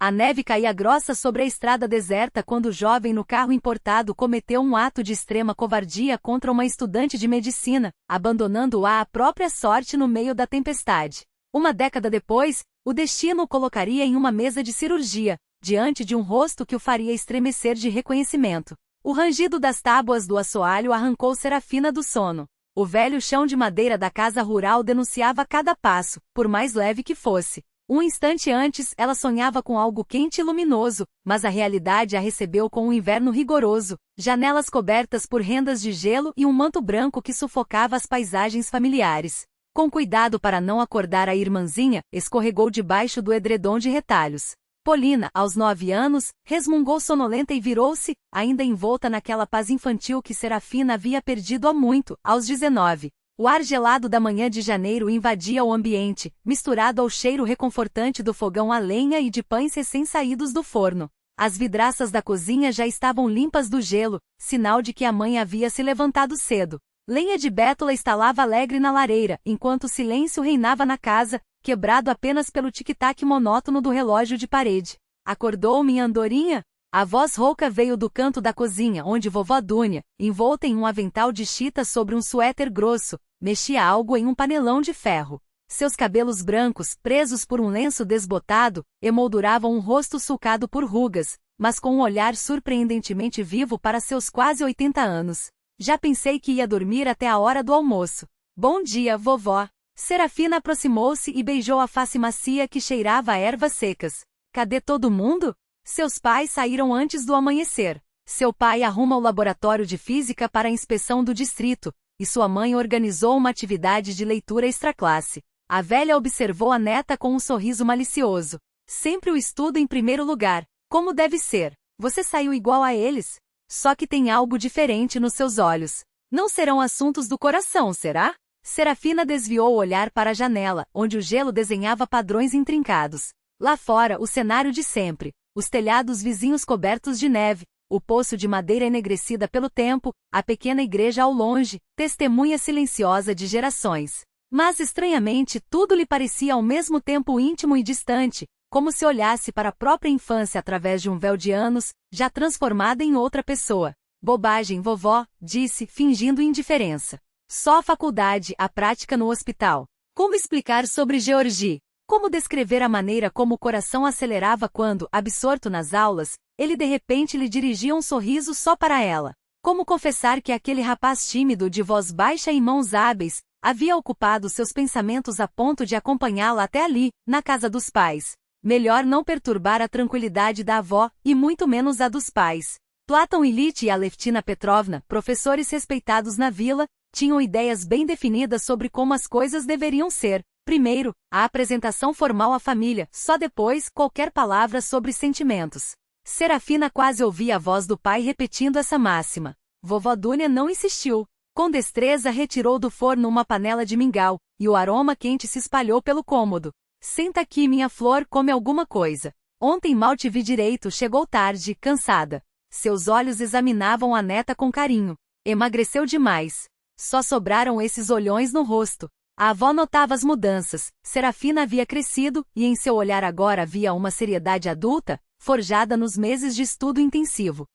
A neve caía grossa sobre a estrada deserta quando o jovem no carro importado cometeu um ato de extrema covardia contra uma estudante de medicina, abandonando-a à própria sorte no meio da tempestade. Uma década depois, o destino o colocaria em uma mesa de cirurgia, diante de um rosto que o faria estremecer de reconhecimento. O rangido das tábuas do assoalho arrancou Serafina do sono. O velho chão de madeira da casa rural denunciava cada passo, por mais leve que fosse. Um instante antes, ela sonhava com algo quente e luminoso, mas a realidade a recebeu com um inverno rigoroso, janelas cobertas por rendas de gelo e um manto branco que sufocava as paisagens familiares. Com cuidado para não acordar a irmãzinha, escorregou debaixo do edredom de retalhos. Polina, aos 9 anos, resmungou sonolenta e virou-se, ainda envolta naquela paz infantil que Serafina havia perdido há muito, aos 19. O ar gelado da manhã de janeiro invadia o ambiente, misturado ao cheiro reconfortante do fogão a lenha e de pães recém-saídos do forno. As vidraças da cozinha já estavam limpas do gelo, sinal de que a mãe havia se levantado cedo. Lenha de bétula estalava alegre na lareira, enquanto o silêncio reinava na casa, quebrado apenas pelo tic-tac monótono do relógio de parede. Acordou minha andorinha? A voz rouca veio do canto da cozinha onde vovó Dúnia, envolta em um avental de chita sobre um suéter grosso, mexia algo em um panelão de ferro. Seus cabelos brancos, presos por um lenço desbotado, emolduravam um rosto sulcado por rugas, mas com um olhar surpreendentemente vivo para seus quase 80 anos. Já pensei que ia dormir até a hora do almoço. Bom dia, vovó. Serafina aproximou-se e beijou a face macia que cheirava a ervas secas. Cadê todo mundo? Seus pais saíram antes do amanhecer. Seu pai arruma o laboratório de física para a inspeção do distrito, e sua mãe organizou uma atividade de leitura extraclasse. A velha observou a neta com um sorriso malicioso. Sempre o estudo em primeiro lugar. Como deve ser. Você saiu igual a eles. Só que tem algo diferente nos seus olhos. Não serão assuntos do coração, será? Serafina desviou o olhar para a janela, onde o gelo desenhava padrões intrincados. Lá fora, o cenário de sempre. Os telhados vizinhos cobertos de neve, o poço de madeira enegrecida pelo tempo, a pequena igreja ao longe, testemunha silenciosa de gerações. Mas estranhamente tudo lhe parecia ao mesmo tempo íntimo e distante, como se olhasse para a própria infância através de um véu de anos, já transformada em outra pessoa. Bobagem, vovó, disse, fingindo indiferença. Só a faculdade, a prática no hospital. Como explicar sobre Georgie? Como descrever a maneira como o coração acelerava quando, absorto nas aulas, ele de repente lhe dirigia um sorriso só para ela? Como confessar que aquele rapaz tímido de voz baixa e mãos hábeis, havia ocupado seus pensamentos a ponto de acompanhá-la até ali, na casa dos pais? Melhor não perturbar a tranquilidade da avó, e muito menos a dos pais. Platão Ilyich e Aleftina Petrovna, professores respeitados na vila, tinham ideias bem definidas sobre como as coisas deveriam ser. Primeiro, a apresentação formal à família, só depois, qualquer palavra sobre sentimentos. Serafina quase ouvia a voz do pai repetindo essa máxima. Vovó Dúnia não insistiu. Com destreza retirou do forno uma panela de mingau, e o aroma quente se espalhou pelo cômodo. Senta aqui, minha flor, come alguma coisa. Ontem mal te vi direito, chegou tarde, cansada. Seus olhos examinavam a neta com carinho. Emagreceu demais. Só sobraram esses olhões no rosto. A avó notava as mudanças. Serafina havia crescido, e em seu olhar agora havia uma seriedade adulta, forjada nos meses de estudo intensivo.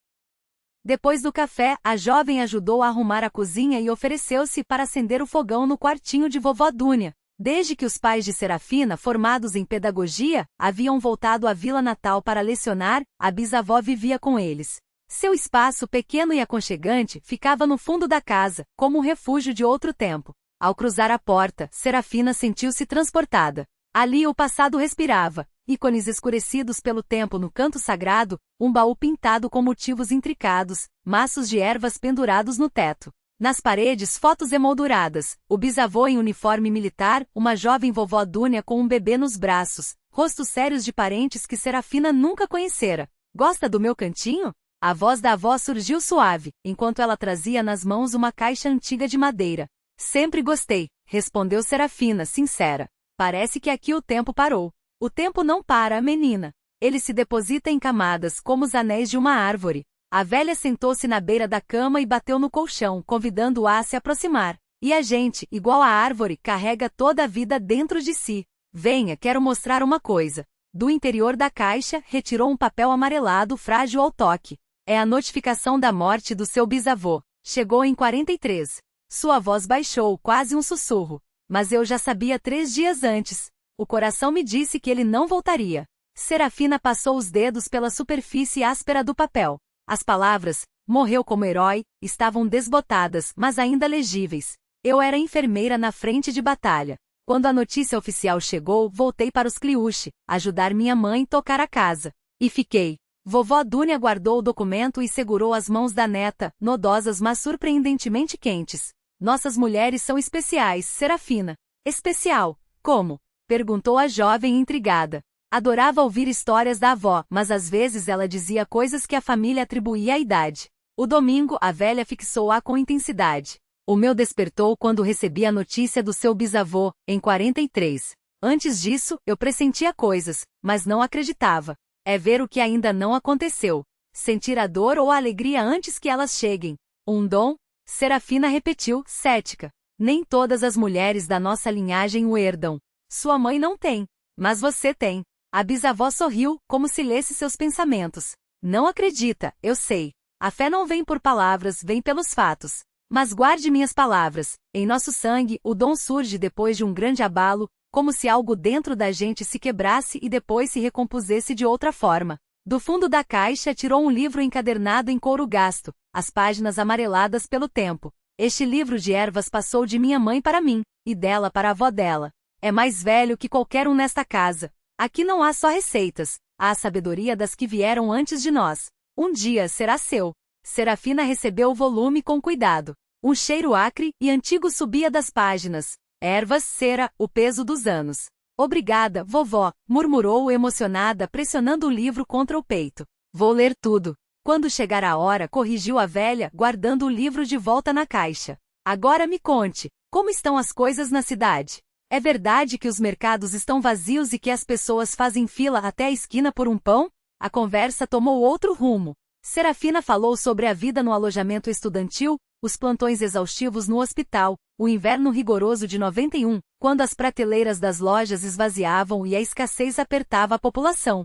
Depois do café, a jovem ajudou a arrumar a cozinha e ofereceu-se para acender o fogão no quartinho de vovó Dúnia. Desde que os pais de Serafina, formados em pedagogia, haviam voltado à vila natal para lecionar, a bisavó vivia com eles. Seu espaço pequeno e aconchegante ficava no fundo da casa, como um refúgio de outro tempo. Ao cruzar a porta, Serafina sentiu-se transportada. Ali o passado respirava, ícones escurecidos pelo tempo no canto sagrado, um baú pintado com motivos intricados, maços de ervas pendurados no teto. Nas paredes, fotos emolduradas, o bisavô em uniforme militar, uma jovem vovó Dúnia com um bebê nos braços, rostos sérios de parentes que Serafina nunca conhecera. Gosta do meu cantinho? A voz da avó surgiu suave, enquanto ela trazia nas mãos uma caixa antiga de madeira. Sempre gostei, respondeu Serafina, sincera. Parece que aqui o tempo parou. O tempo não para, menina. Ele se deposita em camadas como os anéis de uma árvore. A velha sentou-se na beira da cama e bateu no colchão, convidando-a a se aproximar. E a gente, igual a árvore, carrega toda a vida dentro de si. Venha, quero mostrar uma coisa. Do interior da caixa, retirou um papel amarelado frágil ao toque. É a notificação da morte do seu bisavô. Chegou em 43. Sua voz baixou, quase um sussurro. Mas eu já sabia 3 dias antes. O coração me disse que ele não voltaria. Serafina passou os dedos pela superfície áspera do papel. As palavras, morreu como herói, estavam desbotadas, mas ainda legíveis. Eu era enfermeira na frente de batalha. Quando a notícia oficial chegou, voltei para os Cliuche, ajudar minha mãe tocar a casa. E fiquei. Vovó Dúnia guardou o documento e segurou as mãos da neta, nodosas mas surpreendentemente quentes. Nossas mulheres são especiais, Serafina. Especial? Como? Perguntou a jovem intrigada. Adorava ouvir histórias da avó, mas às vezes ela dizia coisas que a família atribuía à idade. O domingo, a velha fixou-a com intensidade. O meu despertou quando recebi a notícia do seu bisavô, em 43. Antes disso, eu pressentia coisas, mas não acreditava. É ver o que ainda não aconteceu. Sentir a dor ou a alegria antes que elas cheguem. Um dom? Serafina repetiu, cética. Nem todas as mulheres da nossa linhagem o herdam. Sua mãe não tem. Mas você tem. A bisavó sorriu, como se lesse seus pensamentos. Não acredita, eu sei. A fé não vem por palavras, vem pelos fatos. Mas guarde minhas palavras. Em nosso sangue, o dom surge depois de um grande abalo, como se algo dentro da gente se quebrasse e depois se recompusesse de outra forma. Do fundo da caixa tirou um livro encadernado em couro gasto, as páginas amareladas pelo tempo. Este livro de ervas passou de minha mãe para mim, e dela para a avó dela. É mais velho que qualquer um nesta casa. Aqui não há só receitas, há a sabedoria das que vieram antes de nós. Um dia será seu. Serafina recebeu o volume com cuidado. Um cheiro acre e antigo subia das páginas. Ervas, cera, o peso dos anos. Obrigada, vovó, murmurou emocionada, pressionando o livro contra o peito. Vou ler tudo. Quando chegar a hora, corrigiu a velha, guardando o livro de volta na caixa. Agora me conte, como estão as coisas na cidade? É verdade que os mercados estão vazios e que as pessoas fazem fila até a esquina por um pão? A conversa tomou outro rumo. Serafina falou sobre a vida no alojamento estudantil, os plantões exaustivos no hospital, o inverno rigoroso de 91, quando as prateleiras das lojas esvaziavam e a escassez apertava a população.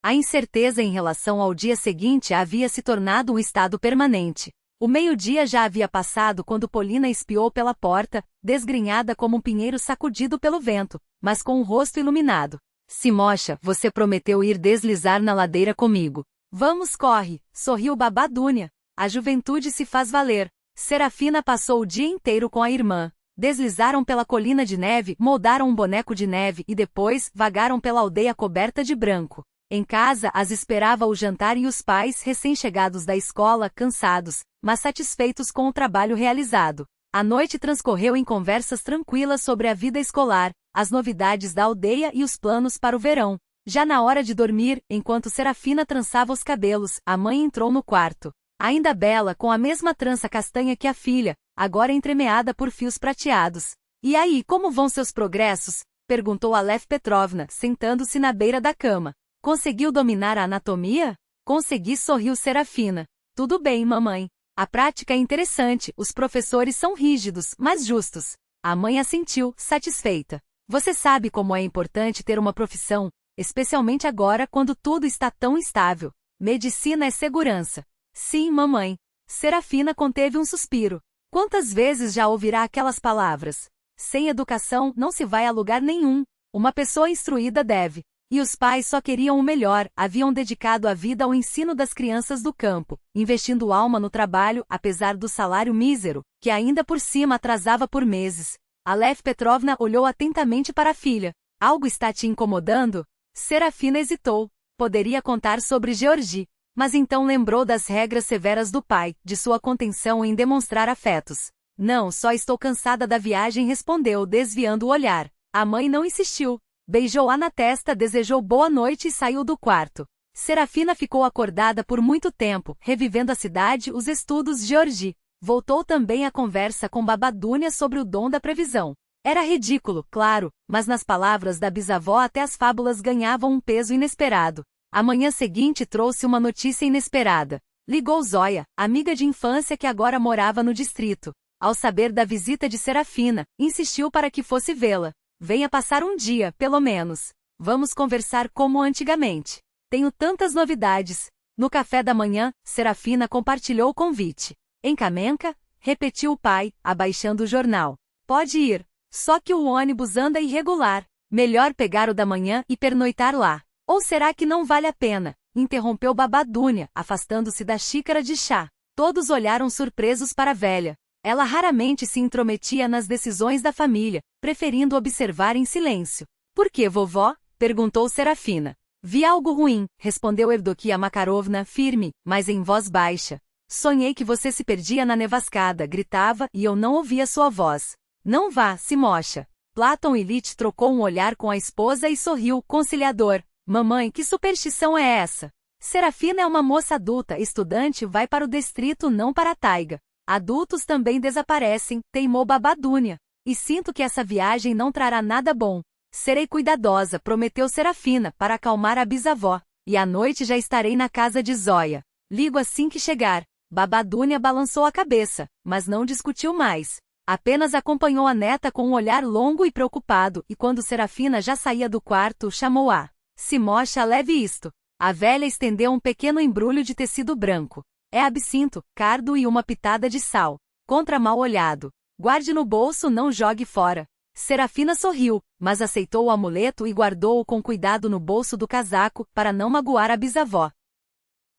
A incerteza em relação ao dia seguinte havia se tornado um estado permanente. O meio-dia já havia passado quando Polina espiou pela porta, desgrenhada como um pinheiro sacudido pelo vento, mas com o rosto iluminado. Simocha, você prometeu ir deslizar na ladeira comigo. Vamos, corre, sorriu Babá Dúnia. A juventude se faz valer. Serafina passou o dia inteiro com a irmã. Deslizaram pela colina de neve, moldaram um boneco de neve e depois vagaram pela aldeia coberta de branco. Em casa as esperava o jantar e os pais recém-chegados da escola, cansados, mas satisfeitos com o trabalho realizado. A noite transcorreu em conversas tranquilas sobre a vida escolar, as novidades da aldeia e os planos para o verão. Já na hora de dormir, enquanto Serafina trançava os cabelos, a mãe entrou no quarto. Ainda bela, com a mesma trança castanha que a filha, agora entremeada por fios prateados. E aí, como vão seus progressos? Perguntou Aleph Petrovna, sentando-se na beira da cama. Conseguiu dominar a anatomia? Consegui, sorriu Serafina. Tudo bem, mamãe. A prática é interessante, os professores são rígidos, mas justos. A mãe assentiu, satisfeita. Você sabe como é importante ter uma profissão, especialmente agora quando tudo está tão instável. Medicina é segurança. Sim, mamãe. Serafina conteve um suspiro. Quantas vezes já ouvirá aquelas palavras? Sem educação, não se vai a lugar nenhum. Uma pessoa instruída deve. E os pais só queriam o melhor, haviam dedicado a vida ao ensino das crianças do campo, investindo alma no trabalho, apesar do salário mísero, que ainda por cima atrasava por meses. Aleph Petrovna olhou atentamente para a filha. Algo está te incomodando? Serafina hesitou. Poderia contar sobre Georgi. Mas então lembrou das regras severas do pai, de sua contenção em demonstrar afetos. Não, só estou cansada da viagem, respondeu, desviando o olhar. A mãe não insistiu. Beijou-a na testa, desejou boa noite e saiu do quarto. Serafina ficou acordada por muito tempo, revivendo a cidade, os estudos de Georgi. Voltou também a conversa com Babá Dúnia sobre o dom da previsão. Era ridículo, claro, mas nas palavras da bisavó até as fábulas ganhavam um peso inesperado. A manhã seguinte trouxe uma notícia inesperada. Ligou Zóia, amiga de infância que agora morava no distrito. Ao saber da visita de Serafina, insistiu para que fosse vê-la. Venha passar um dia, pelo menos. Vamos conversar como antigamente. Tenho tantas novidades. No café da manhã, Serafina compartilhou o convite. Encamenca? Repetiu o pai, abaixando o jornal. Pode ir. Só que o ônibus anda irregular. Melhor pegar o da manhã e pernoitar lá. Ou será que não vale a pena? Interrompeu Babadúnia, afastando-se da xícara de chá. Todos olharam surpresos para a velha. Ela raramente se intrometia nas decisões da família, preferindo observar em silêncio. Por que, vovó? Perguntou Serafina. Vi algo ruim, respondeu Evdokia Makarovna, firme, mas em voz baixa. Sonhei que você se perdia na nevascada, gritava, e eu não ouvia sua voz. Não vá, se mocha. Platon Ilitch trocou um olhar com a esposa e sorriu, conciliador. Mamãe, que superstição é essa? Serafina é uma moça adulta, estudante, vai para o distrito, não para a taiga. Adultos também desaparecem, teimou Babadúnia. E sinto que essa viagem não trará nada bom. Serei cuidadosa, prometeu Serafina, para acalmar a bisavó. E à noite já estarei na casa de Zóia. Ligo assim que chegar. Babadúnia balançou a cabeça, mas não discutiu mais. Apenas acompanhou a neta com um olhar longo e preocupado, e quando Serafina já saía do quarto, chamou-a. Se mocha, leve isto. A velha estendeu um pequeno embrulho de tecido branco. É absinto, cardo e uma pitada de sal. Contra mal olhado. Guarde no bolso, não jogue fora. Serafina sorriu, mas aceitou o amuleto e guardou-o com cuidado no bolso do casaco, para não magoar a bisavó.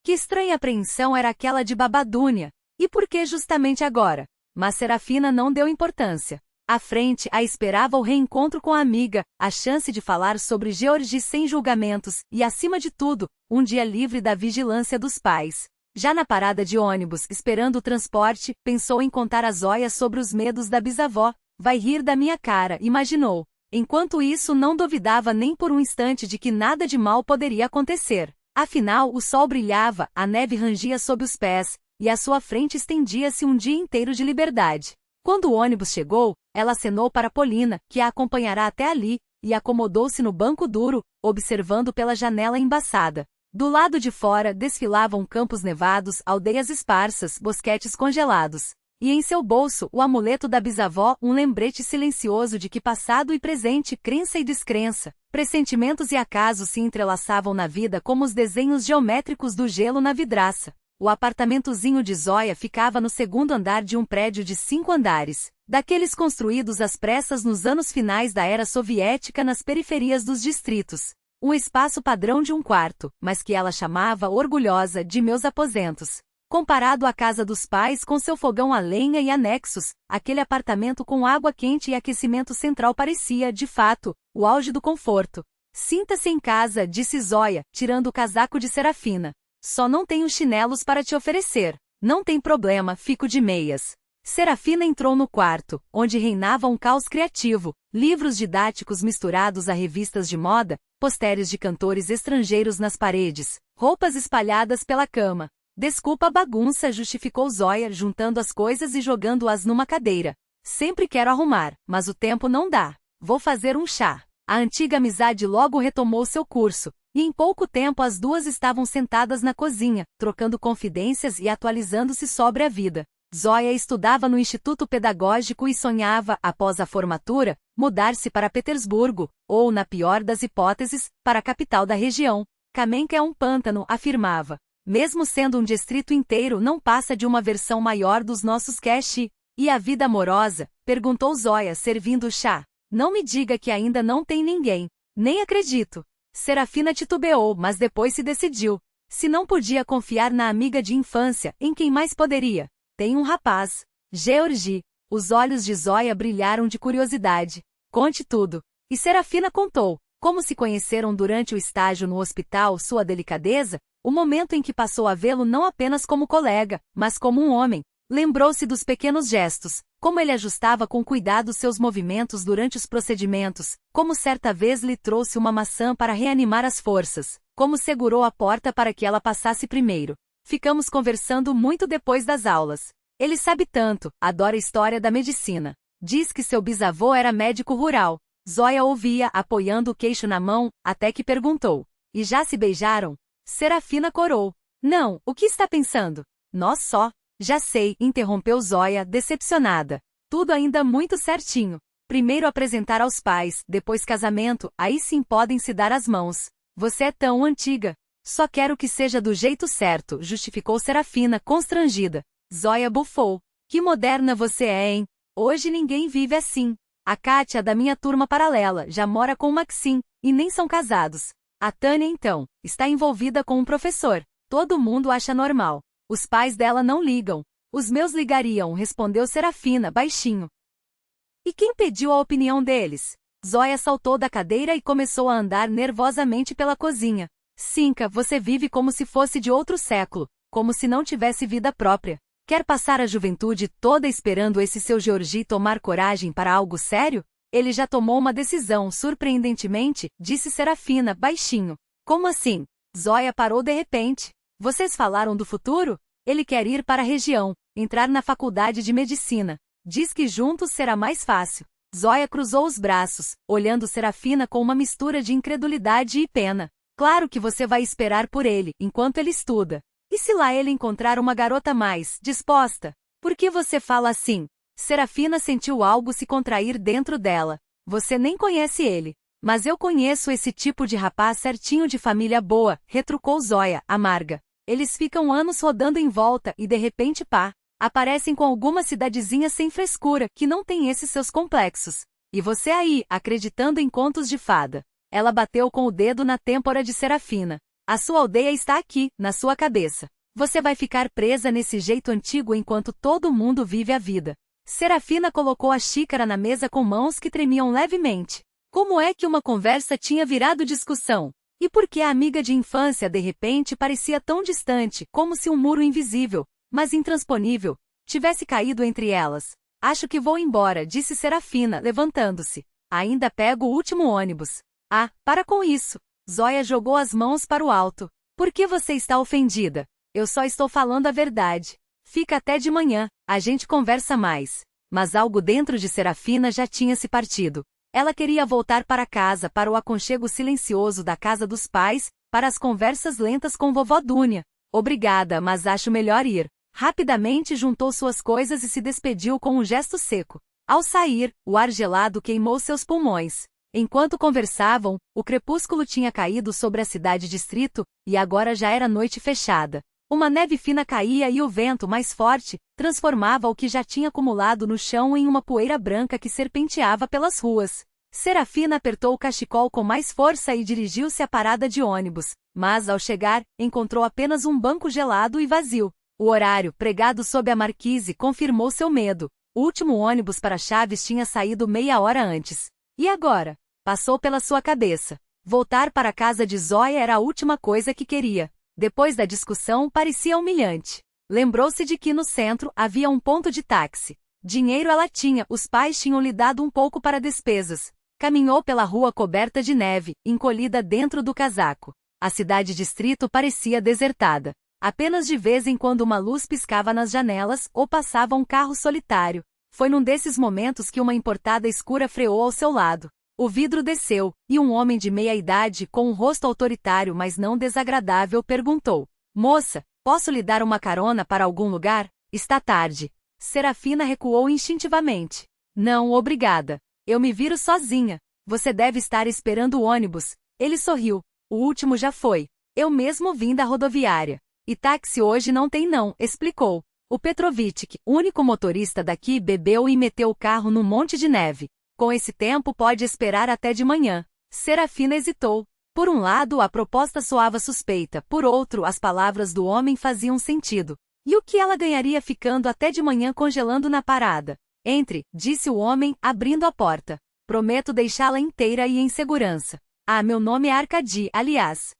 Que estranha apreensão era aquela de Babadúnia. E por que justamente agora? Mas Serafina não deu importância. À frente, a esperava o reencontro com a amiga, a chance de falar sobre Georgie sem julgamentos, e acima de tudo, um dia livre da vigilância dos pais. Já na parada de ônibus, esperando o transporte, pensou em contar a Zóia sobre os medos da bisavó. Vai rir da minha cara, imaginou. Enquanto isso, não duvidava nem por um instante de que nada de mal poderia acontecer. Afinal, o sol brilhava, a neve rangia sob os pés, e à sua frente estendia-se um dia inteiro de liberdade. Quando o ônibus chegou, ela acenou para Polina, que a acompanhará até ali, e acomodou-se no banco duro, observando pela janela embaçada. Do lado de fora desfilavam campos nevados, aldeias esparsas, bosquetes congelados. E em seu bolso, o amuleto da bisavó, um lembrete silencioso de que passado e presente, crença e descrença, pressentimentos e acasos se entrelaçavam na vida como os desenhos geométricos do gelo na vidraça. O apartamentozinho de Zóia ficava no segundo andar de um prédio de 5 andares, daqueles construídos às pressas nos anos finais da era soviética nas periferias dos distritos. Um espaço padrão de um quarto, mas que ela chamava, orgulhosa, de meus aposentos. Comparado à casa dos pais com seu fogão a lenha e anexos, aquele apartamento com água quente e aquecimento central parecia, de fato, o auge do conforto. Sinta-se em casa, disse Zóia, tirando o casaco de Serafina. Só não tenho chinelos para te oferecer. Não tem problema, fico de meias. Serafina entrou no quarto, onde reinava um caos criativo, livros didáticos misturados a revistas de moda, posteres de cantores estrangeiros nas paredes, roupas espalhadas pela cama. Desculpa a bagunça, justificou Zóia, juntando as coisas e jogando-as numa cadeira. Sempre quero arrumar, mas o tempo não dá. Vou fazer um chá. A antiga amizade logo retomou seu curso, e em pouco tempo as duas estavam sentadas na cozinha, trocando confidências e atualizando-se sobre a vida. Zóia estudava no Instituto Pedagógico e sonhava, após a formatura, mudar-se para Petersburgo, ou, na pior das hipóteses, para a capital da região. Kamenka é um pântano, afirmava. Mesmo sendo um distrito inteiro, não passa de uma versão maior dos nossos cache. E a vida amorosa? Perguntou Zóia, servindo o chá. Não me diga que ainda não tem ninguém. Nem acredito. Serafina titubeou, mas depois se decidiu. Se não podia confiar na amiga de infância, em quem mais poderia? Tem um rapaz. Georgie. Os olhos de Zóia brilharam de curiosidade. Conte tudo. E Serafina contou. Como se conheceram durante o estágio no hospital, sua delicadeza, o momento em que passou a vê-lo não apenas como colega, mas como um homem. Lembrou-se dos pequenos gestos, como ele ajustava com cuidado seus movimentos durante os procedimentos, como certa vez lhe trouxe uma maçã para reanimar as forças, como segurou a porta para que ela passasse primeiro. Ficamos conversando muito depois das aulas. Ele sabe tanto, adora a história da medicina. Diz que seu bisavô era médico rural. Zóia ouvia, apoiando o queixo na mão, até que perguntou. E já se beijaram? Serafina corou. Não, o que está pensando? Nós só. Já sei, interrompeu Zóia, decepcionada. Tudo ainda muito certinho. Primeiro apresentar aos pais, depois casamento, aí sim podem se dar as mãos. Você é tão antiga. Só quero que seja do jeito certo, justificou Serafina, constrangida. Zóia bufou. Que moderna você é, hein? Hoje ninguém vive assim. A Kátia da minha turma paralela já mora com o Maxim, e nem são casados. A Tânia então, está envolvida com um professor. Todo mundo acha normal. Os pais dela não ligam. Os meus ligariam, respondeu Serafina, baixinho. E quem pediu a opinião deles? Zóia saltou da cadeira e começou a andar nervosamente pela cozinha. Cinca, você vive como se fosse de outro século, como se não tivesse vida própria. Quer passar a juventude toda esperando esse seu Georgi tomar coragem para algo sério? Ele já tomou uma decisão, surpreendentemente, disse Serafina, baixinho. Como assim? Zóia parou de repente. Vocês falaram do futuro? Ele quer ir para a região, entrar na faculdade de medicina. Diz que juntos será mais fácil. Zóia cruzou os braços, olhando Serafina com uma mistura de incredulidade e pena. Claro que você vai esperar por ele, enquanto ele estuda. E se lá ele encontrar uma garota mais disposta? Por que você fala assim? Serafina sentiu algo se contrair dentro dela. Você nem conhece ele. Mas eu conheço esse tipo de rapaz certinho de família boa, retrucou Zóia, amarga. Eles ficam anos rodando em volta e de repente pá, aparecem com alguma cidadezinha sem frescura que não tem esses seus complexos. E você aí, acreditando em contos de fada. Ela bateu com o dedo na têmpora de Serafina. A sua aldeia está aqui, na sua cabeça. Você vai ficar presa nesse jeito antigo enquanto todo mundo vive a vida. Serafina colocou a xícara na mesa com mãos que tremiam levemente. Como é que uma conversa tinha virado discussão? E por que a amiga de infância de repente parecia tão distante, como se um muro invisível, mas intransponível, tivesse caído entre elas? Acho que vou embora, disse Serafina, levantando-se. Ainda pego o último ônibus. Ah, para com isso. Zóia jogou as mãos para o alto. Por que você está ofendida? Eu só estou falando a verdade. Fica até de manhã, a gente conversa mais. Mas algo dentro de Serafina já tinha se partido. Ela queria voltar para casa, para o aconchego silencioso da casa dos pais, para as conversas lentas com vovó Dúnia. Obrigada, mas acho melhor ir. Rapidamente juntou suas coisas e se despediu com um gesto seco. Ao sair, o ar gelado queimou seus pulmões. Enquanto conversavam, o crepúsculo tinha caído sobre a cidade-distrito, e agora já era noite fechada. Uma neve fina caía e o vento mais forte transformava o que já tinha acumulado no chão em uma poeira branca que serpenteava pelas ruas. Serafina apertou o cachecol com mais força e dirigiu-se à parada de ônibus, mas ao chegar, encontrou apenas um banco gelado e vazio. O horário, pregado sob a marquise, confirmou seu medo. O último ônibus para Chaves tinha saído meia hora antes. E agora? Passou pela sua cabeça. Voltar para a casa de Zóia era a última coisa que queria. Depois da discussão, parecia humilhante. Lembrou-se de que no centro havia um ponto de táxi. Dinheiro ela tinha, os pais tinham lhe dado um pouco para despesas. Caminhou pela rua coberta de neve, encolhida dentro do casaco. A cidade-distrito parecia desertada. Apenas de vez em quando uma luz piscava nas janelas ou passava um carro solitário. Foi num desses momentos que uma importada escura freou ao seu lado. O vidro desceu, e um homem de meia-idade, com um rosto autoritário mas não desagradável, perguntou: Moça, posso lhe dar uma carona para algum lugar? Está tarde. Serafina recuou instintivamente. Não, obrigada. Eu me viro sozinha. Você deve estar esperando o ônibus. Ele sorriu. O último já foi. Eu mesmo vim da rodoviária. E táxi hoje não tem não, explicou. O Petrovic, único motorista daqui, bebeu e meteu o carro num monte de neve. Com esse tempo pode esperar até de manhã. Serafina hesitou. Por um lado, a proposta soava suspeita, por outro, as palavras do homem faziam sentido. E o que ela ganharia ficando até de manhã congelando na parada? Entre, disse o homem, abrindo a porta. Prometo deixá-la inteira e em segurança. Ah, meu nome é Arcadi, aliás.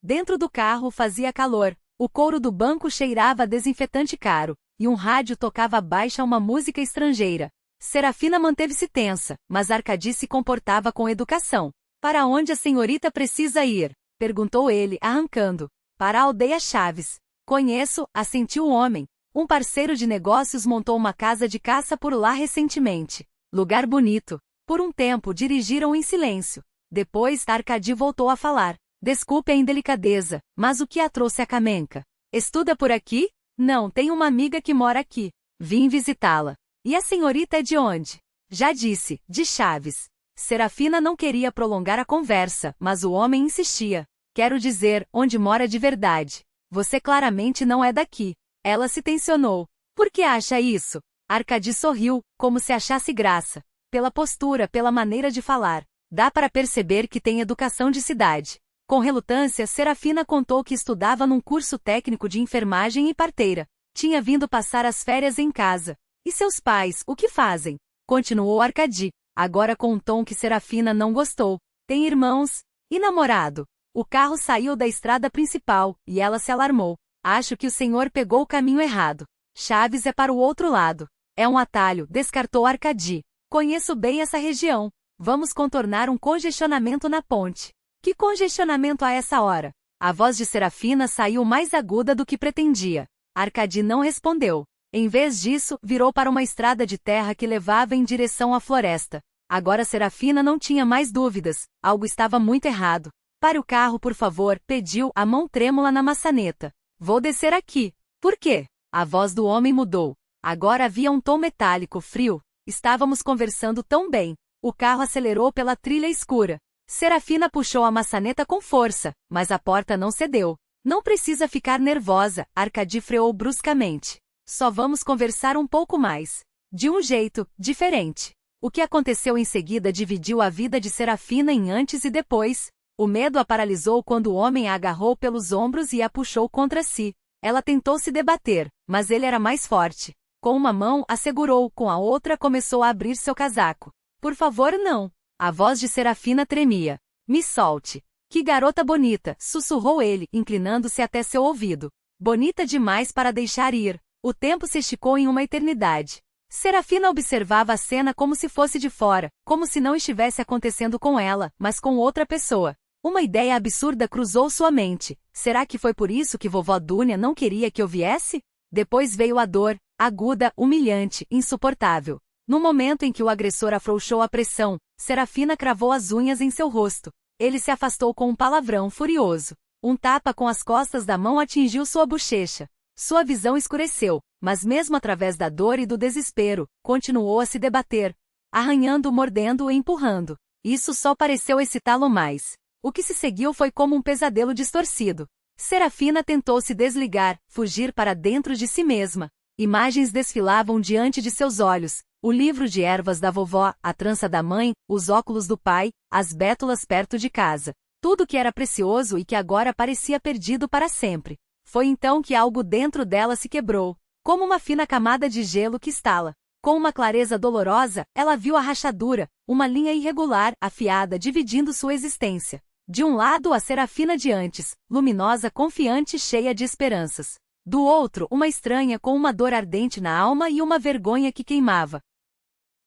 Dentro do carro fazia calor. O couro do banco cheirava a desinfetante caro, e um rádio tocava baixa uma música estrangeira. Serafina manteve-se tensa, mas Arcadi se comportava com educação. Para onde a senhorita precisa ir? Perguntou ele, arrancando. Para a aldeia Chaves. Conheço, assentiu o homem. Um parceiro de negócios montou uma casa de caça por lá recentemente. Lugar bonito. Por um tempo dirigiram em silêncio. Depois Arcadi voltou a falar. Desculpe a indelicadeza, mas o que a trouxe a Camenca? Estuda por aqui? Não, tenho uma amiga que mora aqui. Vim visitá-la. E a senhorita é de onde? Já disse, de Chaves. Serafina não queria prolongar a conversa, mas o homem insistia. Quero dizer, onde mora de verdade. Você claramente não é daqui. Ela se tensionou. Por que acha isso? Arcadi sorriu, como se achasse graça. Pela postura, pela maneira de falar. Dá para perceber que tem educação de cidade. Com relutância, Serafina contou que estudava num curso técnico de enfermagem e parteira. Tinha vindo passar as férias em casa. E seus pais, o que fazem? Continuou Arcadi, agora com um tom que Serafina não gostou. Tem irmãos? E namorado? O carro saiu da estrada principal, e ela se alarmou. Acho que o senhor pegou o caminho errado. Chaves é para o outro lado. É um atalho, descartou Arcadi. Conheço bem essa região. Vamos contornar um congestionamento na ponte. Que congestionamento a essa hora? A voz de Serafina saiu mais aguda do que pretendia. Arcadi não respondeu. Em vez disso, virou para uma estrada de terra que levava em direção à floresta. Agora Serafina não tinha mais dúvidas. Algo estava muito errado. Pare o carro, por favor, pediu, a mão trêmula na maçaneta. Vou descer aqui. Por quê? A voz do homem mudou. Agora havia um tom metálico, frio. Estávamos conversando tão bem. O carro acelerou pela trilha escura. Serafina puxou a maçaneta com força, mas a porta não cedeu. Não precisa ficar nervosa, Arcadi freou bruscamente. Só vamos conversar um pouco mais. De um jeito, diferente. O que aconteceu em seguida dividiu a vida de Serafina em antes e depois. O medo a paralisou quando o homem a agarrou pelos ombros e a puxou contra si. Ela tentou se debater, mas ele era mais forte. Com uma mão, a segurou, com a outra começou a abrir seu casaco. Por favor, não. A voz de Serafina tremia. Me solte. Que garota bonita, sussurrou ele, inclinando-se até seu ouvido. Bonita demais para deixar ir. O tempo se esticou em uma eternidade. Serafina observava a cena como se fosse de fora, como se não estivesse acontecendo com ela, mas com outra pessoa. Uma ideia absurda cruzou sua mente. Será que foi por isso que vovó Dúnia não queria que eu viesse? Depois veio a dor, aguda, humilhante, insuportável. No momento em que o agressor afrouxou a pressão, Serafina cravou as unhas em seu rosto. Ele se afastou com um palavrão furioso. Um tapa com as costas da mão atingiu sua bochecha. Sua visão escureceu, mas mesmo através da dor e do desespero, continuou a se debater, arranhando, mordendo e empurrando. Isso só pareceu excitá-lo mais. O que se seguiu foi como um pesadelo distorcido. Serafina tentou se desligar, fugir para dentro de si mesma. Imagens desfilavam diante de seus olhos. O livro de ervas da vovó, a trança da mãe, os óculos do pai, as bétulas perto de casa. Tudo que era precioso e que agora parecia perdido para sempre. Foi então que algo dentro dela se quebrou, como uma fina camada de gelo que estala. Com uma clareza dolorosa, ela viu a rachadura, uma linha irregular, afiada, dividindo sua existência. De um lado, a Serafina de antes, luminosa, confiante e cheia de esperanças. Do outro, uma estranha com uma dor ardente na alma e uma vergonha que queimava.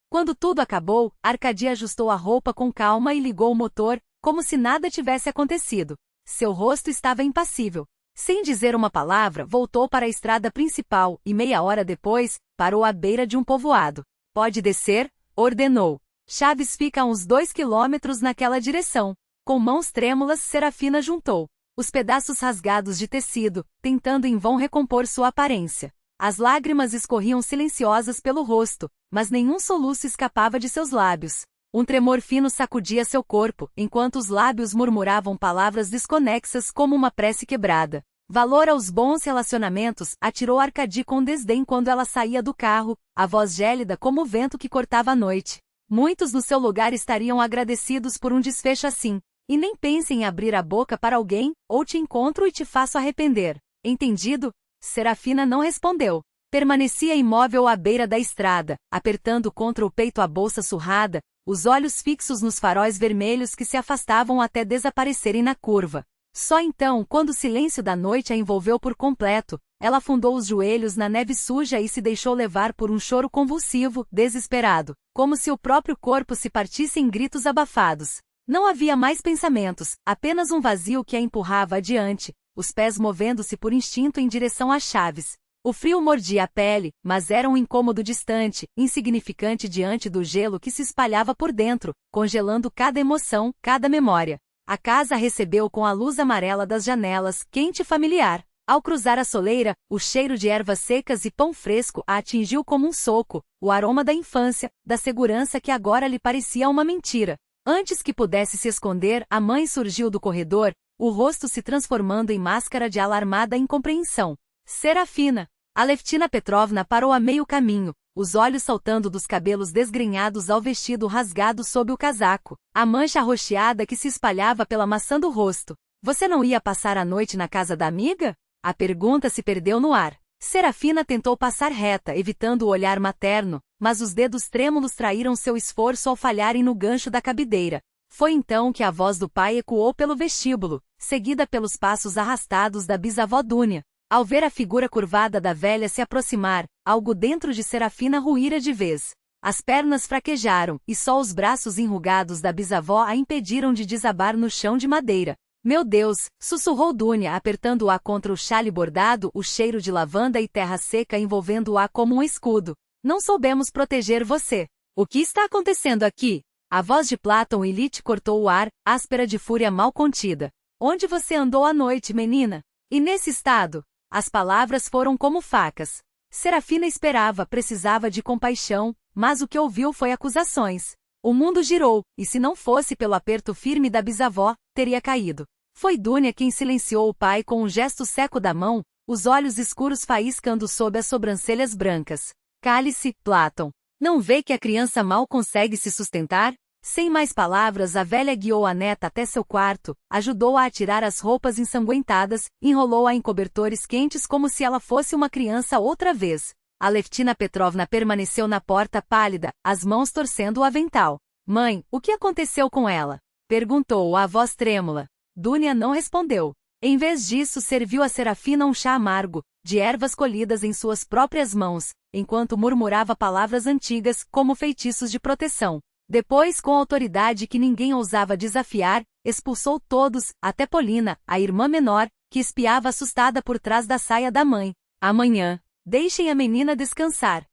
Quando tudo acabou, Arcadi ajustou a roupa com calma e ligou o motor, como se nada tivesse acontecido. Seu rosto estava impassível. Sem dizer uma palavra, voltou para a estrada principal e meia hora depois, parou à beira de um povoado. Pode descer, ordenou. Chaves fica a uns 2 quilômetros naquela direção. Com mãos trêmulas, Serafina juntou os pedaços rasgados de tecido, tentando em vão recompor sua aparência. As lágrimas escorriam silenciosas pelo rosto, mas nenhum soluço escapava de seus lábios. Um tremor fino sacudia seu corpo, enquanto os lábios murmuravam palavras desconexas como uma prece quebrada. Valor aos bons relacionamentos, atirou Arcadi com desdém quando ela saía do carro, a voz gélida como o vento que cortava a noite. Muitos no seu lugar estariam agradecidos por um desfecho assim. E nem pense em abrir a boca para alguém, ou te encontro e te faço arrepender. Entendido? Serafina não respondeu. Permanecia imóvel à beira da estrada, apertando contra o peito a bolsa surrada, os olhos fixos nos faróis vermelhos que se afastavam até desaparecerem na curva. Só então, quando o silêncio da noite a envolveu por completo, ela afundou os joelhos na neve suja e se deixou levar por um choro convulsivo, desesperado, como se o próprio corpo se partisse em gritos abafados. Não havia mais pensamentos, apenas um vazio que a empurrava adiante, os pés movendo-se por instinto em direção às chaves. O frio mordia a pele, mas era um incômodo distante, insignificante diante do gelo que se espalhava por dentro, congelando cada emoção, cada memória. A casa recebeu com a luz amarela das janelas, quente e familiar. Ao cruzar a soleira, o cheiro de ervas secas e pão fresco a atingiu como um soco, o aroma da infância, da segurança que agora lhe parecia uma mentira. Antes que pudesse se esconder, a mãe surgiu do corredor, o rosto se transformando em máscara de alarmada incompreensão. Serafina! Aleftina Petrovna parou a meio caminho, os olhos saltando dos cabelos desgrenhados ao vestido rasgado sob o casaco, a mancha arroxeada que se espalhava pela maçã do rosto. Você não ia passar a noite na casa da amiga? A pergunta se perdeu no ar. Serafina tentou passar reta, evitando o olhar materno, mas os dedos trêmulos traíram seu esforço ao falharem no gancho da cabideira. Foi então que a voz do pai ecoou pelo vestíbulo, seguida pelos passos arrastados da bisavó Dúnia. Ao ver a figura curvada da velha se aproximar, algo dentro de Serafina ruíra de vez. As pernas fraquejaram, e só os braços enrugados da bisavó a impediram de desabar no chão de madeira. Meu Deus, sussurrou Dúnia apertando-a contra o xale bordado, o cheiro de lavanda e terra seca envolvendo-a como um escudo. Não soubemos proteger você. O que está acontecendo aqui? A voz de Platon Ilitch cortou o ar, áspera de fúria mal contida. Onde você andou à noite, menina? E nesse estado? As palavras foram como facas. Serafina esperava, precisava de compaixão, mas o que ouviu foi acusações. O mundo girou, e se não fosse pelo aperto firme da bisavó, teria caído. Foi Dúnia quem silenciou o pai com um gesto seco da mão, os olhos escuros faiscando sob as sobrancelhas brancas. Cale-se, Platon. Não vê que a criança mal consegue se sustentar? Sem mais palavras, a velha guiou a neta até seu quarto, ajudou-a a tirar as roupas ensanguentadas, enrolou-a em cobertores quentes como se ela fosse uma criança outra vez. Aleftina Petrovna permaneceu na porta pálida, as mãos torcendo o avental. Mãe, o que aconteceu com ela? Perguntou a voz trêmula. Dúnia não respondeu. Em vez disso, serviu a Serafina um chá amargo, de ervas colhidas em suas próprias mãos, enquanto murmurava palavras antigas, como feitiços de proteção. Depois, com autoridade que ninguém ousava desafiar, expulsou todos, até Polina, a irmã menor, que espiava assustada por trás da saia da mãe. Amanhã, deixem a menina descansar.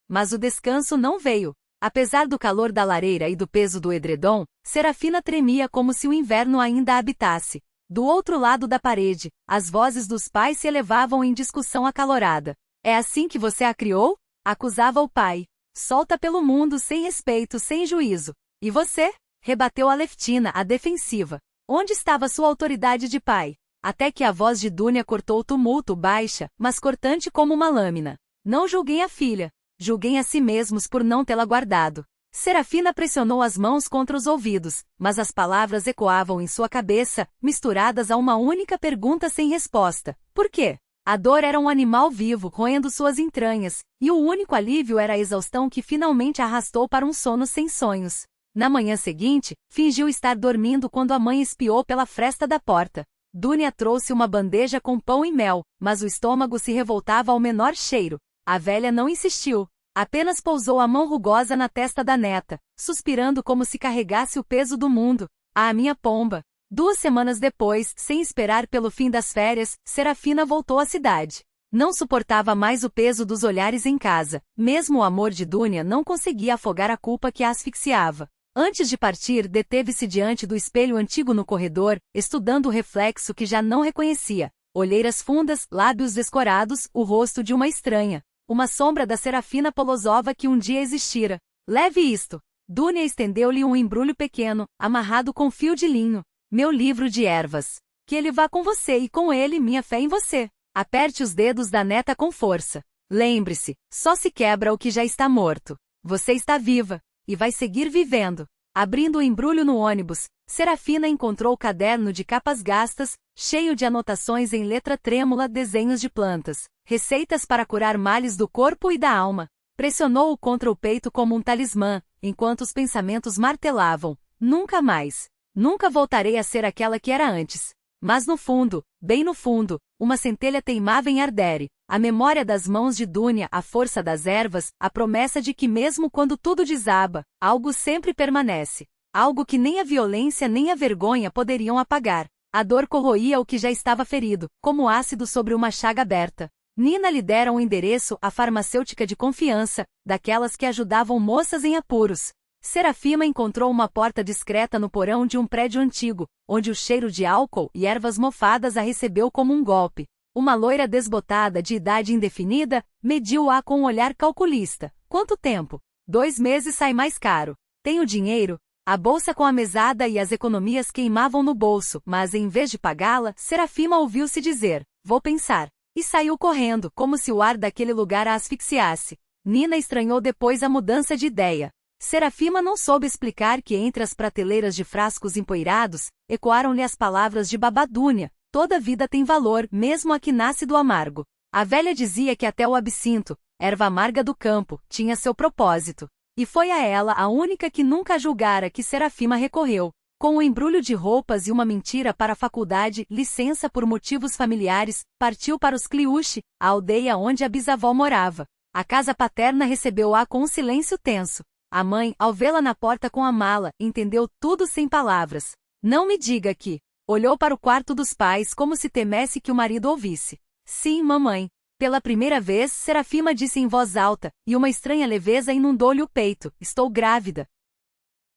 Mas o descanso não veio. Apesar do calor da lareira e do peso do edredom, Serafina tremia como se o inverno ainda a habitasse. Do outro lado da parede, as vozes dos pais se elevavam em discussão acalorada. É assim que você a criou? Acusava o pai. Solta pelo mundo sem respeito, sem juízo. E você? Rebateu Aleftina, a defensiva. Onde estava sua autoridade de pai? Até que a voz de Dúnia cortou o tumulto, baixa, mas cortante como uma lâmina. Não julguem a filha. Julguem a si mesmos por não tê-la guardado. Serafina pressionou as mãos contra os ouvidos, mas as palavras ecoavam em sua cabeça, misturadas a uma única pergunta sem resposta. Por quê? A dor era um animal vivo, roendo suas entranhas, e o único alívio era a exaustão que finalmente a arrastou para um sono sem sonhos. Na manhã seguinte, fingiu estar dormindo quando a mãe espiou pela fresta da porta. Dúnia trouxe uma bandeja com pão e mel, mas o estômago se revoltava ao menor cheiro. A velha não insistiu. Apenas pousou a mão rugosa na testa da neta, suspirando como se carregasse o peso do mundo. Ah, minha pomba! 2 semanas depois, sem esperar pelo fim das férias, Serafina voltou à cidade. Não suportava mais o peso dos olhares em casa. Mesmo o amor de Dúnia não conseguia afogar a culpa que a asfixiava. Antes de partir, deteve-se diante do espelho antigo no corredor, estudando o reflexo que já não reconhecia. Olheiras fundas, lábios descorados, o rosto de uma estranha. Uma sombra da Serafina Polozova que um dia existira. Leve isto. Dúnia estendeu-lhe um embrulho pequeno, amarrado com fio de linho. Meu livro de ervas. Que ele vá com você e com ele minha fé em você. Aperte os dedos da neta com força. Lembre-se, só se quebra o que já está morto. Você está viva. E vai seguir vivendo. Abrindo o embrulho no ônibus, Serafina encontrou o caderno de capas gastas, cheio de anotações em letra trêmula, desenhos de plantas, receitas para curar males do corpo e da alma. Pressionou-o contra o peito como um talismã, enquanto os pensamentos martelavam. Nunca mais. Nunca voltarei a ser aquela que era antes. Mas no fundo, bem no fundo, uma centelha teimava em arder. A memória das mãos de Dúnia, a força das ervas, a promessa de que mesmo quando tudo desaba, algo sempre permanece. Algo que nem a violência nem a vergonha poderiam apagar. A dor corroía o que já estava ferido, como ácido sobre uma chaga aberta. Nina lhe dera um endereço à farmacêutica de confiança, daquelas que ajudavam moças em apuros. Serafina encontrou uma porta discreta no porão de um prédio antigo, onde o cheiro de álcool e ervas mofadas a recebeu como um golpe. Uma loira desbotada de idade indefinida, mediu-a com um olhar calculista. Quanto tempo? 2 meses sai mais caro. Tenho dinheiro? A bolsa com a mesada e as economias queimavam no bolso, mas em vez de pagá-la, Serafima ouviu-se dizer, vou pensar. E saiu correndo, como se o ar daquele lugar a asfixiasse. Nina estranhou depois a mudança de ideia. Serafima não soube explicar que entre as prateleiras de frascos empoeirados, ecoaram-lhe as palavras de Babadúnia, toda vida tem valor, mesmo a que nasce do amargo. A velha dizia que até o absinto, erva amarga do campo, tinha seu propósito. E foi a ela a única que nunca julgara que Serafima recorreu. Com um embrulho de roupas e uma mentira para a faculdade, licença por motivos familiares, partiu para os Cliuche, a aldeia onde a bisavó morava. A casa paterna recebeu-a com um silêncio tenso. A mãe, ao vê-la na porta com a mala, entendeu tudo sem palavras. Não me diga que... Olhou para o quarto dos pais como se temesse que o marido ouvisse. Sim, mamãe. Pela primeira vez, Serafima disse em voz alta, e uma estranha leveza inundou-lhe o peito. Estou grávida.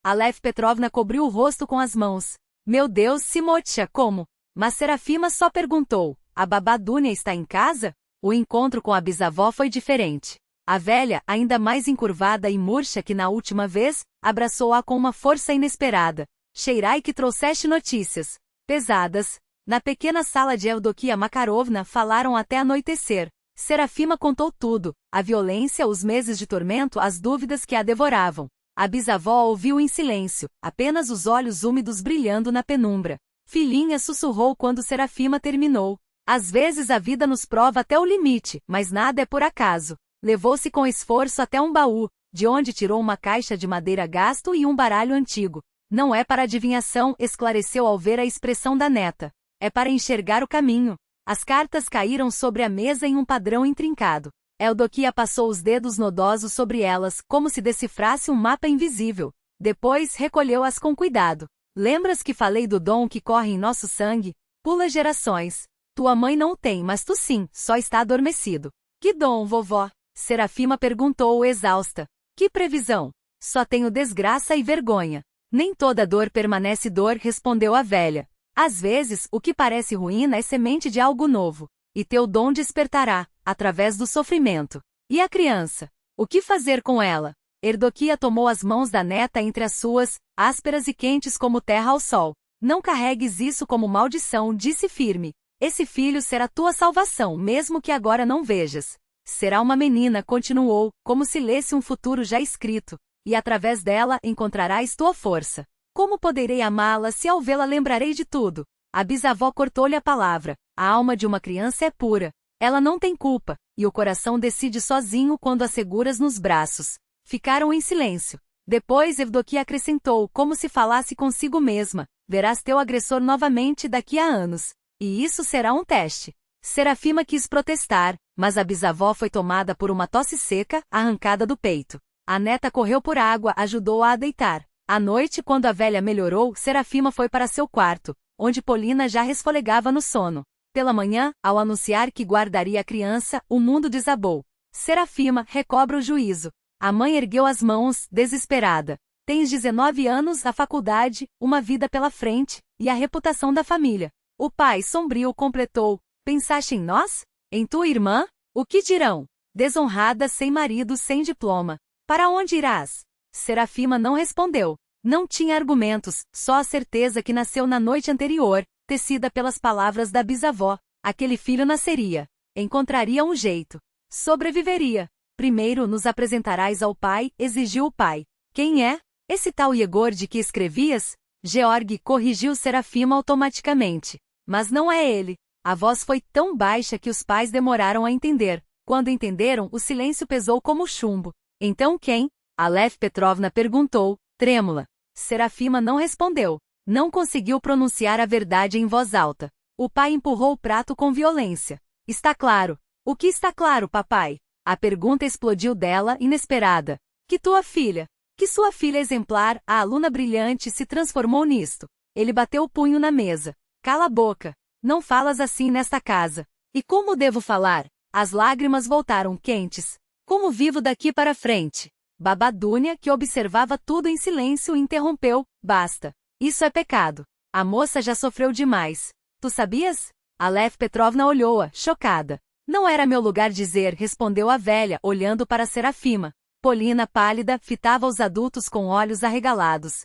Aleph Petrovna cobriu o rosto com as mãos. Meu Deus, Simotcha, como? Mas Serafima só perguntou, a Babadúnia está em casa? O encontro com a bisavó foi diferente. A velha, ainda mais encurvada e murcha que na última vez, abraçou-a com uma força inesperada. Cheirai que trouxeste notícias. Pesadas. Na pequena sala de Evdokia Makarovna falaram até anoitecer. Serafima contou tudo, a violência, os meses de tormento, as dúvidas que a devoravam. A bisavó ouviu em silêncio, apenas os olhos úmidos brilhando na penumbra. Filhinha sussurrou quando Serafima terminou. Às vezes a vida nos prova até o limite, mas nada é por acaso. Levou-se com esforço até um baú, de onde tirou uma caixa de madeira gasto e um baralho antigo. Não é para adivinhação, esclareceu ao ver a expressão da neta. É para enxergar o caminho. As cartas caíram sobre a mesa em um padrão intrincado. Evdokia passou os dedos nodosos sobre elas, como se decifrasse um mapa invisível. Depois recolheu-as com cuidado. Lembras que falei do dom que corre em nosso sangue? Pula gerações. Tua mãe não tem, mas tu sim, só está adormecido. Que dom, vovó? Serafima perguntou exausta. Que previsão? Só tenho desgraça e vergonha. Nem toda dor permanece dor, respondeu a velha. Às vezes, o que parece ruína é semente de algo novo. E teu dom despertará, através do sofrimento. E a criança? O que fazer com ela? Evdokia tomou as mãos da neta entre as suas, ásperas e quentes como terra ao sol. Não carregues isso como maldição, disse firme. Esse filho será tua salvação, mesmo que agora não vejas. Será uma menina, continuou, como se lesse um futuro já escrito. E através dela encontrarás tua força. Como poderei amá-la se ao vê-la lembrarei de tudo? A bisavó cortou-lhe a palavra. A alma de uma criança é pura. Ela não tem culpa, e o coração decide sozinho quando a seguras nos braços. Ficaram em silêncio. Depois Evdokia acrescentou, como se falasse consigo mesma, verás teu agressor novamente daqui a anos. E isso será um teste. Serafima quis protestar, mas a bisavó foi tomada por uma tosse seca, arrancada do peito. A neta correu por água, ajudou-a a deitar. À noite, quando a velha melhorou, Serafima foi para seu quarto, onde Polina já resfolegava no sono. Pela manhã, ao anunciar que guardaria a criança, o mundo desabou. Serafima, recobra o juízo. A mãe ergueu as mãos, desesperada. Tens 19 anos, a faculdade, uma vida pela frente, e a reputação da família. O pai, sombrio, completou. Pensaste em nós? Em tua irmã? O que dirão? Desonrada, sem marido, sem diploma. Para onde irás? Serafima não respondeu. Não tinha argumentos, só a certeza que nasceu na noite anterior, tecida pelas palavras da bisavó. Aquele filho nasceria. Encontraria um jeito. Sobreviveria. Primeiro nos apresentarás ao pai, exigiu o pai. Quem é? Esse tal Yegor de que escrevias? Georg corrigiu Serafima automaticamente. Mas não é ele. A voz foi tão baixa que os pais demoraram a entender. Quando entenderam, o silêncio pesou como chumbo. Então quem? Aleph Petrovna perguntou, trêmula. Serafima não respondeu. Não conseguiu pronunciar a verdade em voz alta. O pai empurrou o prato com violência. Está claro. O que está claro, papai? A pergunta explodiu dela, inesperada. Que tua filha? Que sua filha exemplar, a aluna brilhante, se transformou nisto. Ele bateu o punho na mesa. Cala a boca. Não falas assim nesta casa. E como devo falar? As lágrimas voltaram quentes. Como vivo daqui para frente? Babadúnia, que observava tudo em silêncio, interrompeu. Basta. Isso é pecado. A moça já sofreu demais. Tu sabias? Aleph Petrovna olhou-a, chocada. Não era meu lugar dizer, respondeu a velha, olhando para Serafima. Polina, pálida, fitava os adultos com olhos arregalados.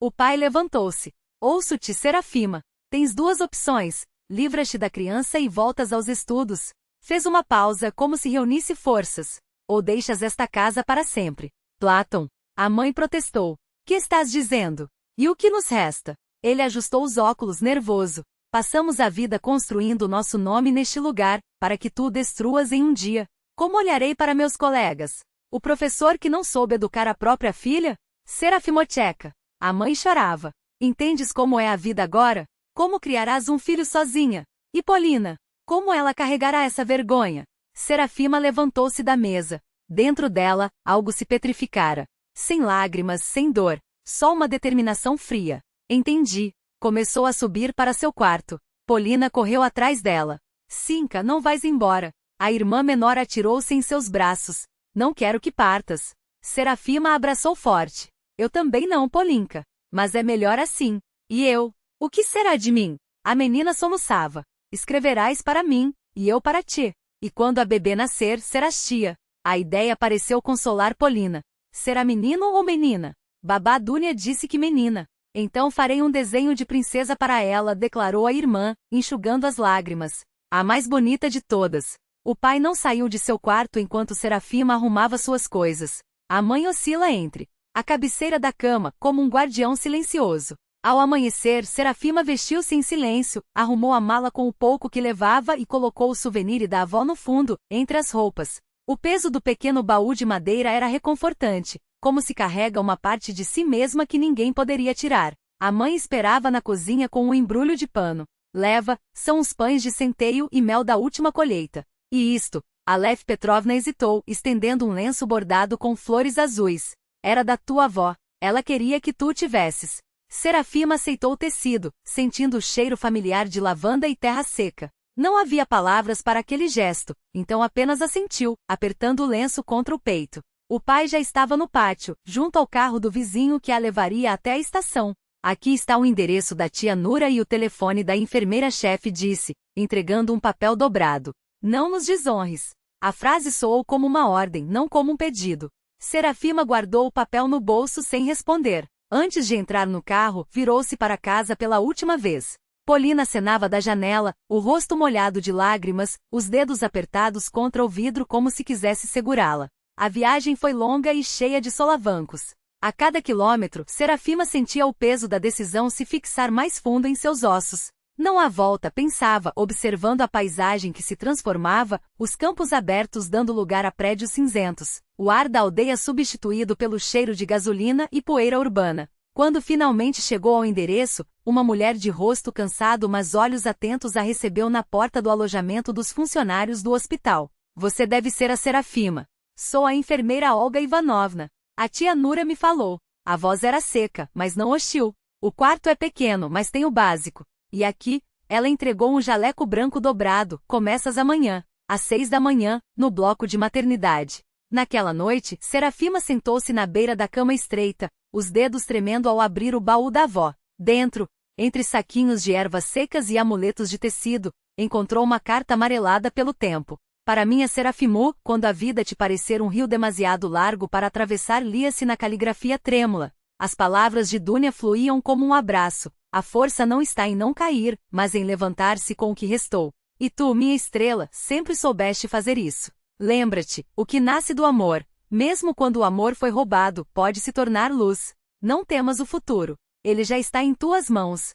O pai levantou-se. Ouço-te, Serafima. Tens duas opções. Livras-te da criança e voltas aos estudos. Fez uma pausa, como se reunisse forças. Ou deixas esta casa para sempre. Platon. A mãe protestou. Que estás dizendo? E o que nos resta? Ele ajustou os óculos, nervoso. Passamos a vida construindo nosso nome neste lugar, para que tu o destruas em um dia. Como olharei para meus colegas? O professor que não soube educar a própria filha? Serafimoteca. A mãe chorava. Entendes como é a vida agora? Como criarás um filho sozinha? E Polina? Como ela carregará essa vergonha? Serafima levantou-se da mesa. Dentro dela, algo se petrificara. Sem lágrimas, sem dor. Só uma determinação fria. Entendi. Começou a subir para seu quarto. Polina correu atrás dela. Cinca, não vais embora. A irmã menor atirou-se em seus braços. Não quero que partas. Serafima a abraçou forte. Eu também não, Polinka. Mas é melhor assim. E eu? O que será de mim? A menina soluçava. Escreverás para mim, e eu para ti. E quando a bebê nascer, serás tia. A ideia pareceu consolar Polina. Será menino ou menina? Babá Dunia disse que menina. Então farei um desenho de princesa para ela, declarou a irmã, enxugando as lágrimas. A mais bonita de todas. O pai não saiu de seu quarto enquanto Serafima arrumava suas coisas. A mãe oscila entre a cabeceira da cama, como um guardião silencioso. Ao amanhecer, Serafima vestiu-se em silêncio, arrumou a mala com o pouco que levava e colocou o souvenir da avó no fundo, entre as roupas. O peso do pequeno baú de madeira era reconfortante, como se carrega uma parte de si mesma que ninguém poderia tirar. A mãe esperava na cozinha com um embrulho de pano. Leva, são os pães de centeio e mel da última colheita. E isto? Aleph Petrovna hesitou, estendendo um lenço bordado com flores azuis. Era da tua avó. Ela queria que tu o tivesses. Serafima aceitou o tecido, sentindo o cheiro familiar de lavanda e terra seca. Não havia palavras para aquele gesto, então apenas assentiu, apertando o lenço contra o peito. O pai já estava no pátio, junto ao carro do vizinho que a levaria até a estação. Aqui está o endereço da tia Nura e o telefone da enfermeira-chefe, disse, entregando um papel dobrado. Não nos desonres. A frase soou como uma ordem, não como um pedido. Serafima guardou o papel no bolso sem responder. Antes de entrar no carro, virou-se para casa pela última vez. Polina acenava da janela, o rosto molhado de lágrimas, os dedos apertados contra o vidro como se quisesse segurá-la. A viagem foi longa e cheia de solavancos. A cada quilômetro, Serafima sentia o peso da decisão se fixar mais fundo em seus ossos. Não há volta, pensava, observando a paisagem que se transformava, os campos abertos dando lugar a prédios cinzentos, o ar da aldeia substituído pelo cheiro de gasolina e poeira urbana. Quando finalmente chegou ao endereço, uma mulher de rosto cansado mas olhos atentos a recebeu na porta do alojamento dos funcionários do hospital. Você deve ser a Serafima. Sou a enfermeira Olga Ivanovna. A tia Nura me falou. A voz era seca, mas não hostil. O quarto é pequeno, mas tem o básico. E aqui, ela entregou um jaleco branco dobrado, começas amanhã, às 6 da manhã, no bloco de maternidade. Naquela noite, Serafima sentou-se na beira da cama estreita, os dedos tremendo ao abrir o baú da avó. Dentro, entre saquinhos de ervas secas e amuletos de tecido, encontrou uma carta amarelada pelo tempo. Para minha Serafimu, quando a vida te parecer um rio demasiado largo para atravessar, lia-se na caligrafia trêmula. As palavras de Dunia fluíam como um abraço. A força não está em não cair, mas em levantar-se com o que restou. E tu, minha estrela, sempre soubeste fazer isso. Lembra-te, o que nasce do amor, mesmo quando o amor foi roubado, pode se tornar luz. Não temas o futuro. Ele já está em tuas mãos.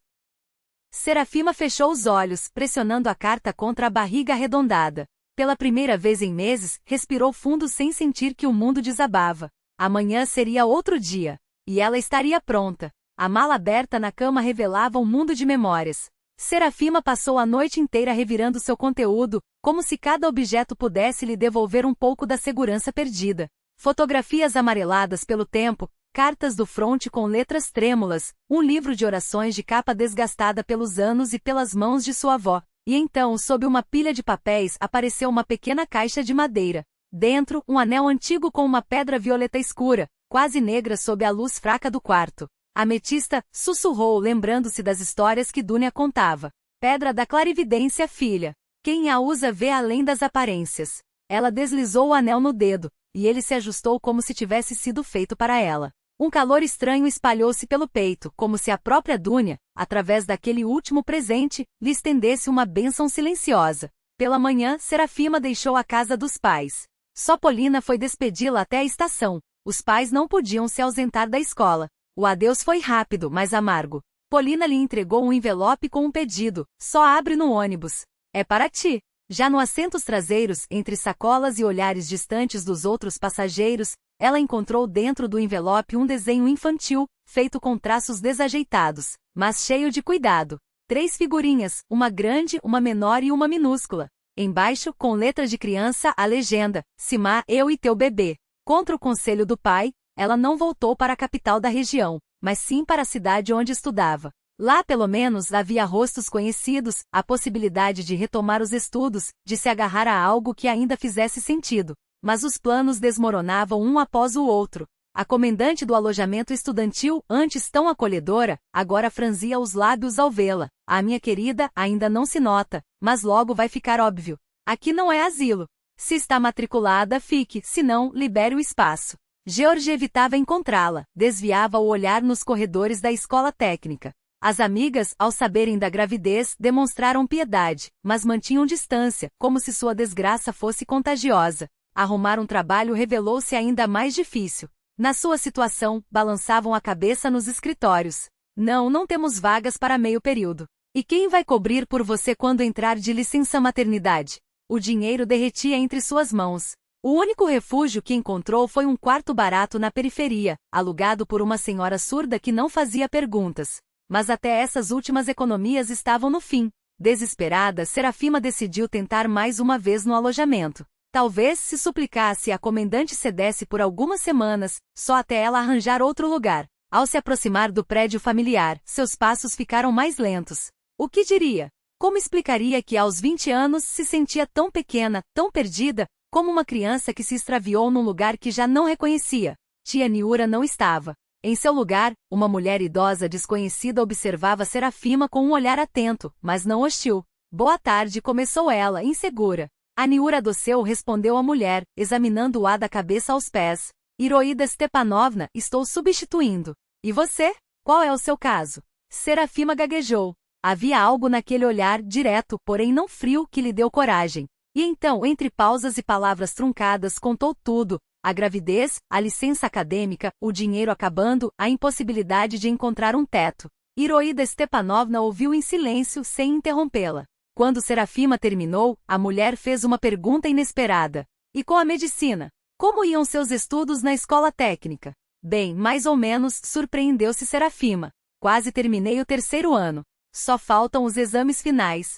Serafima fechou os olhos, pressionando a carta contra a barriga arredondada. Pela primeira vez em meses, respirou fundo sem sentir que o mundo desabava. Amanhã seria outro dia. E ela estaria pronta. A mala aberta na cama revelava um mundo de memórias. Serafima passou a noite inteira revirando seu conteúdo, como se cada objeto pudesse lhe devolver um pouco da segurança perdida. Fotografias amareladas pelo tempo, cartas do fronte com letras trêmulas, um livro de orações de capa desgastada pelos anos e pelas mãos de sua avó. E então, sob uma pilha de papéis, apareceu uma pequena caixa de madeira. Dentro, um anel antigo com uma pedra violeta escura, quase negra sob a luz fraca do quarto. A ametista sussurrou, lembrando-se das histórias que Dunia contava. Pedra da clarividência, filha. Quem a usa vê além das aparências. Ela deslizou o anel no dedo, e ele se ajustou como se tivesse sido feito para ela. Um calor estranho espalhou-se pelo peito, como se a própria Dúnia, através daquele último presente, lhe estendesse uma bênção silenciosa. Pela manhã, Serafima deixou a casa dos pais. Só Polina foi despedi-la até a estação. Os pais não podiam se ausentar da escola. O adeus foi rápido, mas amargo. Polina lhe entregou um envelope com um pedido: só abre no ônibus. É para ti. Já no assentos traseiros, entre sacolas e olhares distantes dos outros passageiros, ela encontrou dentro do envelope um desenho infantil, feito com traços desajeitados, mas cheio de cuidado. 3 figurinhas, uma grande, uma menor e uma minúscula. Embaixo, com letras de criança, a legenda: Simá, eu e teu bebê. Contra o conselho do pai, ela não voltou para a capital da região, mas sim para a cidade onde estudava. Lá, pelo menos, havia rostos conhecidos, a possibilidade de retomar os estudos, de se agarrar a algo que ainda fizesse sentido. Mas os planos desmoronavam um após o outro. A comandante do alojamento estudantil, antes tão acolhedora, agora franzia os lábios ao vê-la. A minha querida ainda não se nota, mas logo vai ficar óbvio. Aqui não é asilo. Se está matriculada, fique, se não, libere o espaço. George evitava encontrá-la, desviava o olhar nos corredores da escola técnica. As amigas, ao saberem da gravidez, demonstraram piedade, mas mantinham distância, como se sua desgraça fosse contagiosa. Arrumar um trabalho revelou-se ainda mais difícil. Na sua situação, balançavam a cabeça nos escritórios. Não temos vagas para meio período. E quem vai cobrir por você quando entrar de licença maternidade? O dinheiro derretia entre suas mãos. O único refúgio que encontrou foi um quarto barato na periferia, alugado por uma senhora surda que não fazia perguntas. Mas até essas últimas economias estavam no fim. Desesperada, Serafima decidiu tentar mais uma vez no alojamento. Talvez se suplicasse a comandante cedesse por algumas semanas, só até ela arranjar outro lugar. Ao se aproximar do prédio familiar, seus passos ficaram mais lentos. O que diria? Como explicaria que aos 20 anos se sentia tão pequena, tão perdida, como uma criança que se extraviou num lugar que já não reconhecia? Tia Niura não estava. Em seu lugar, uma mulher idosa desconhecida observava Serafima com um olhar atento, mas não hostil. Boa tarde, começou ela, insegura. A Niura Doceu respondeu a mulher, examinando-a da cabeça aos pés. Iroída Stepanovna, estou substituindo. E você? Qual é o seu caso? Serafima gaguejou. Havia algo naquele olhar, direto, porém não frio, que lhe deu coragem. E então, entre pausas e palavras truncadas, contou tudo. A gravidez, a licença acadêmica, o dinheiro acabando, a impossibilidade de encontrar um teto. Iroída Stepanovna ouviu em silêncio, sem interrompê-la. Quando Serafima terminou, a mulher fez uma pergunta inesperada. E com a medicina? Como iam seus estudos na escola técnica? Bem, mais ou menos, surpreendeu-se Serafima. Quase terminei o 3º ano. Só faltam os exames finais.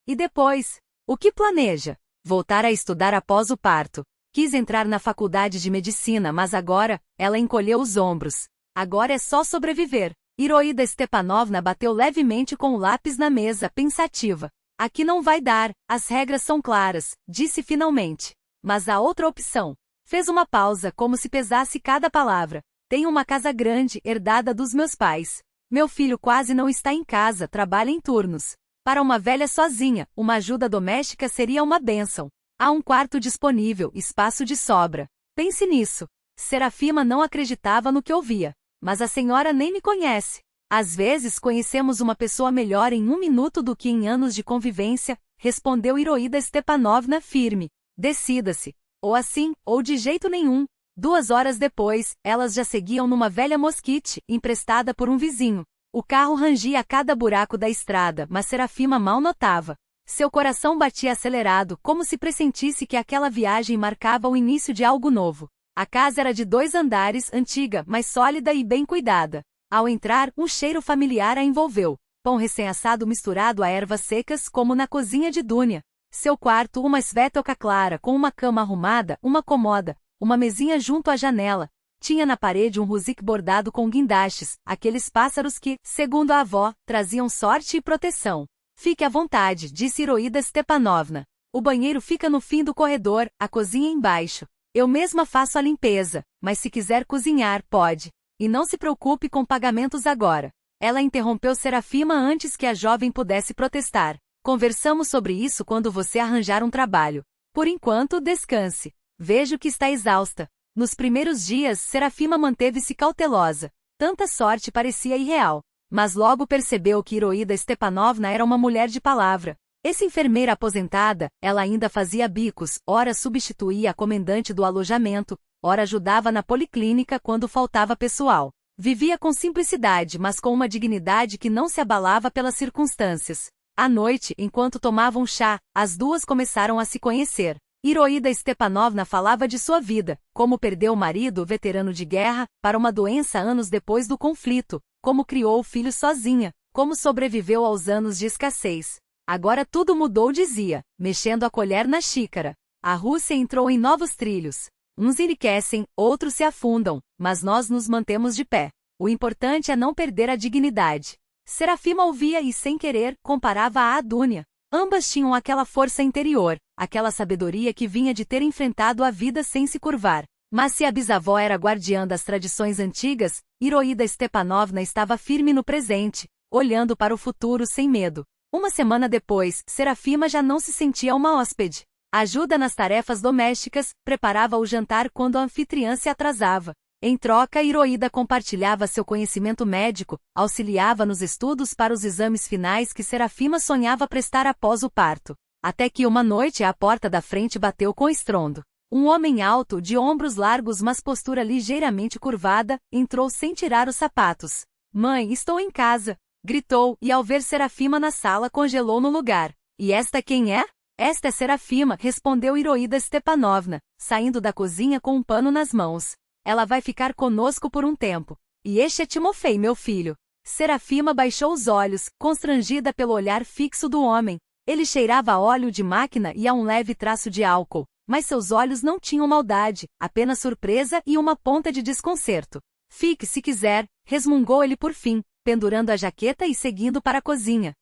E depois? O que planeja? Voltar a estudar após o parto. Quis entrar na faculdade de medicina, mas agora, ela encolheu os ombros. Agora é só sobreviver. Iroída Stepanovna bateu levemente com o lápis na mesa, pensativa. Aqui não vai dar, as regras são claras, disse finalmente. Mas há outra opção. Fez uma pausa, como se pesasse cada palavra. Tenho uma casa grande, herdada dos meus pais. Meu filho quase não está em casa, trabalha em turnos. Para uma velha sozinha, uma ajuda doméstica seria uma bênção. Há um quarto disponível, espaço de sobra. Pense nisso. Serafima não acreditava no que ouvia. Mas a senhora nem me conhece. Às vezes conhecemos uma pessoa melhor em 1 minuto do que em anos de convivência, respondeu Iroída Stepanovna firme. Decida-se. Ou assim, ou de jeito nenhum. 2 horas depois, elas já seguiam numa velha mosquite, emprestada por um vizinho. O carro rangia a cada buraco da estrada, mas Serafima mal notava. Seu coração batia acelerado, como se pressentisse que aquela viagem marcava o início de algo novo. A casa era de 2 andares, antiga, mas sólida e bem cuidada. Ao entrar, um cheiro familiar a envolveu. Pão recém-assado misturado a ervas secas, como na cozinha de Dúnia. Seu quarto, uma svetoka clara, com uma cama arrumada, uma comoda, uma mesinha junto à janela. Tinha na parede um ruzique bordado com guindastes, aqueles pássaros que, segundo a avó, traziam sorte e proteção. Fique à vontade, disse Iroída Stepanovna. O banheiro fica no fim do corredor, a cozinha embaixo. Eu mesma faço a limpeza, mas se quiser cozinhar, pode. E não se preocupe com pagamentos agora. Ela interrompeu Serafima antes que a jovem pudesse protestar. Conversamos sobre isso quando você arranjar um trabalho. Por enquanto, descanse. Vejo que está exausta. Nos primeiros dias, Serafima manteve-se cautelosa. Tanta sorte parecia irreal. Mas logo percebeu que Iroída Stepanovna era uma mulher de palavra. Essa enfermeira aposentada, ela ainda fazia bicos, ora substituía a comendante do alojamento, ora ajudava na policlínica quando faltava pessoal. Vivia com simplicidade, mas com uma dignidade que não se abalava pelas circunstâncias. À noite, enquanto tomavam chá, as duas começaram a se conhecer. Iroída Stepanovna falava de sua vida, como perdeu o marido veterano de guerra, para uma doença anos depois do conflito, como criou o filho sozinha, como sobreviveu aos anos de escassez. Agora tudo mudou, dizia, mexendo a colher na xícara. A Rússia entrou em novos trilhos. Uns enriquecem, outros se afundam, mas nós nos mantemos de pé. O importante é não perder a dignidade. Serafima ouvia e, sem querer, comparava a Adúnia. Ambas tinham aquela força interior, aquela sabedoria que vinha de ter enfrentado a vida sem se curvar. Mas se a bisavó era guardiã das tradições antigas, Iroída Stepanovna estava firme no presente, olhando para o futuro sem medo. Uma semana depois, Serafima já não se sentia uma hóspede. Ajuda nas tarefas domésticas, preparava o jantar quando a anfitriã se atrasava. Em troca, Iroída compartilhava seu conhecimento médico, auxiliava nos estudos para os exames finais que Serafima sonhava prestar após o parto. Até que uma noite a porta da frente bateu com estrondo. Um homem alto, de ombros largos mas postura ligeiramente curvada, entrou sem tirar os sapatos. "Mãe, estou em casa!" gritou, e ao ver Serafima na sala congelou no lugar. "E esta quem é?" "Esta é Serafima", respondeu Iroída Stepanovna, saindo da cozinha com um pano nas mãos. "Ela vai ficar conosco por um tempo. E este é Timofei, meu filho." Serafima baixou os olhos, constrangida pelo olhar fixo do homem. Ele cheirava a óleo de máquina e a um leve traço de álcool, mas seus olhos não tinham maldade, apenas surpresa e uma ponta de desconcerto. "Fique se quiser", resmungou ele por fim, pendurando a jaqueta e seguindo para a cozinha.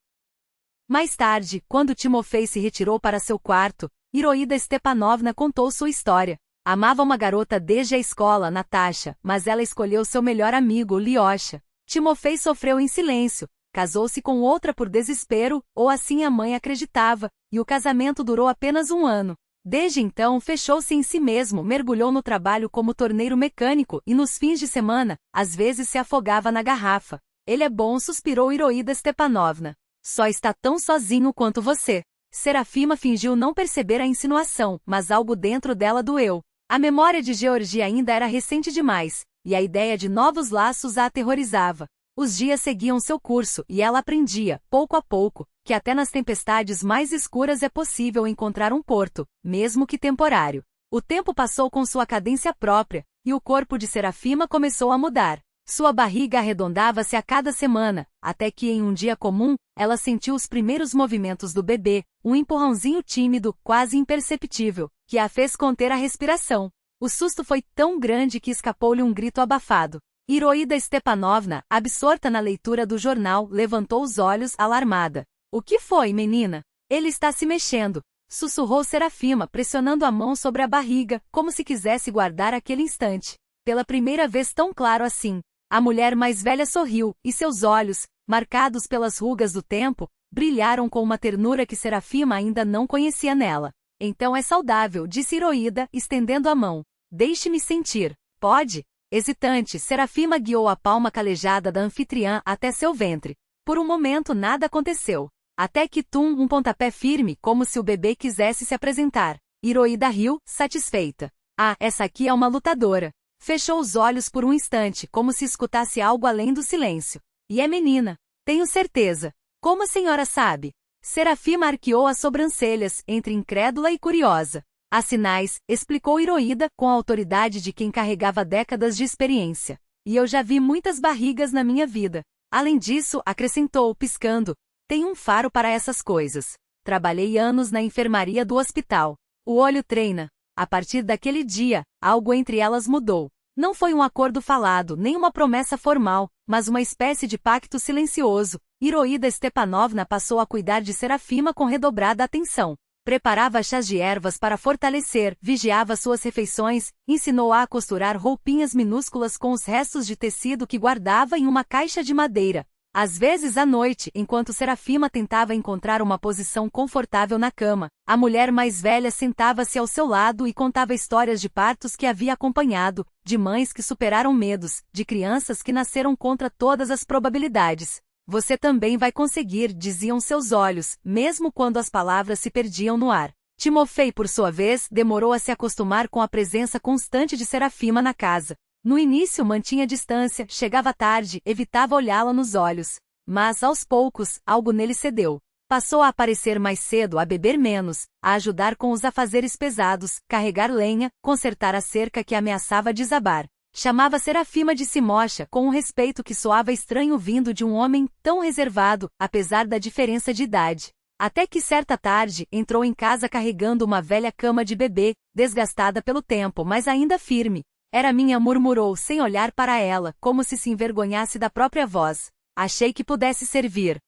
Mais tarde, quando Timofei se retirou para seu quarto, Iroída Stepanovna contou sua história. Amava uma garota desde a escola, Natasha, mas ela escolheu seu melhor amigo, Lyosha. Timofei sofreu em silêncio, casou-se com outra por desespero, ou assim a mãe acreditava, e o casamento durou apenas um ano. Desde então fechou-se em si mesmo, mergulhou no trabalho como torneiro mecânico e nos fins de semana, às vezes se afogava na garrafa. "Ele é bom", suspirou Iroída Stepanovna. "Só está tão sozinho quanto você." Serafima fingiu não perceber a insinuação, mas algo dentro dela doeu. A memória de Georgie ainda era recente demais, e a ideia de novos laços a aterrorizava. Os dias seguiam seu curso e ela aprendia, pouco a pouco, que até nas tempestades mais escuras é possível encontrar um porto, mesmo que temporário. O tempo passou com sua cadência própria, e o corpo de Serafima começou a mudar. Sua barriga arredondava-se a cada semana, até que em um dia comum, ela sentiu os primeiros movimentos do bebê, um empurrãozinho tímido, quase imperceptível, que a fez conter a respiração. O susto foi tão grande que escapou-lhe um grito abafado. Iroída Stepanovna, absorta na leitura do jornal, levantou os olhos, alarmada. "O que foi, menina?" "Ele está se mexendo", sussurrou Serafima, pressionando a mão sobre a barriga, como se quisesse guardar aquele instante. Pela primeira vez tão claro assim. A mulher mais velha sorriu, e seus olhos, marcados pelas rugas do tempo, brilharam com uma ternura que Serafima ainda não conhecia nela. "Então é saudável", disse Iroída, estendendo a mão. "Deixe-me sentir." "Pode?" Hesitante, Serafima guiou a palma calejada da anfitriã até seu ventre. Por um momento nada aconteceu. Até que um pontapé firme, como se o bebê quisesse se apresentar. Iroída riu, satisfeita. "Ah, essa aqui é uma lutadora." Fechou os olhos por um instante, como se escutasse algo além do silêncio. "E é menina." "Tenho certeza." "Como a senhora sabe?" Serafima arqueou as sobrancelhas, entre incrédula e curiosa. "Há sinais", explicou Iroída, com a autoridade de quem carregava décadas de experiência. "E eu já vi muitas barrigas na minha vida." Além disso, acrescentou, piscando, "tem um faro para essas coisas. Trabalhei anos na enfermaria do hospital." O olho treina. A partir daquele dia, algo entre elas mudou. Não foi um acordo falado, nem uma promessa formal, mas uma espécie de pacto silencioso. Iroída Stepanovna passou a cuidar de Serafima com redobrada atenção. Preparava chás de ervas para fortalecer, vigiava suas refeições, ensinou-a a costurar roupinhas minúsculas com os restos de tecido que guardava em uma caixa de madeira. Às vezes à noite, enquanto Serafima tentava encontrar uma posição confortável na cama, a mulher mais velha sentava-se ao seu lado e contava histórias de partos que havia acompanhado, de mães que superaram medos, de crianças que nasceram contra todas as probabilidades. Você também vai conseguir, diziam seus olhos, mesmo quando as palavras se perdiam no ar. Timofei, por sua vez, demorou a se acostumar com a presença constante de Serafima na casa. No início mantinha distância, chegava tarde, evitava olhá-la nos olhos. Mas, aos poucos, algo nele cedeu. Passou a aparecer mais cedo, a beber menos, a ajudar com os afazeres pesados, carregar lenha, consertar a cerca que ameaçava desabar. Chamava Serafima de Simocha, com um respeito que soava estranho vindo de um homem tão reservado, apesar da diferença de idade. Até que certa tarde, entrou em casa carregando uma velha cama de bebê, desgastada pelo tempo, mas ainda firme. Era minha, murmurou, sem olhar para ela, como se envergonhasse da própria voz. Achei que pudesse servir.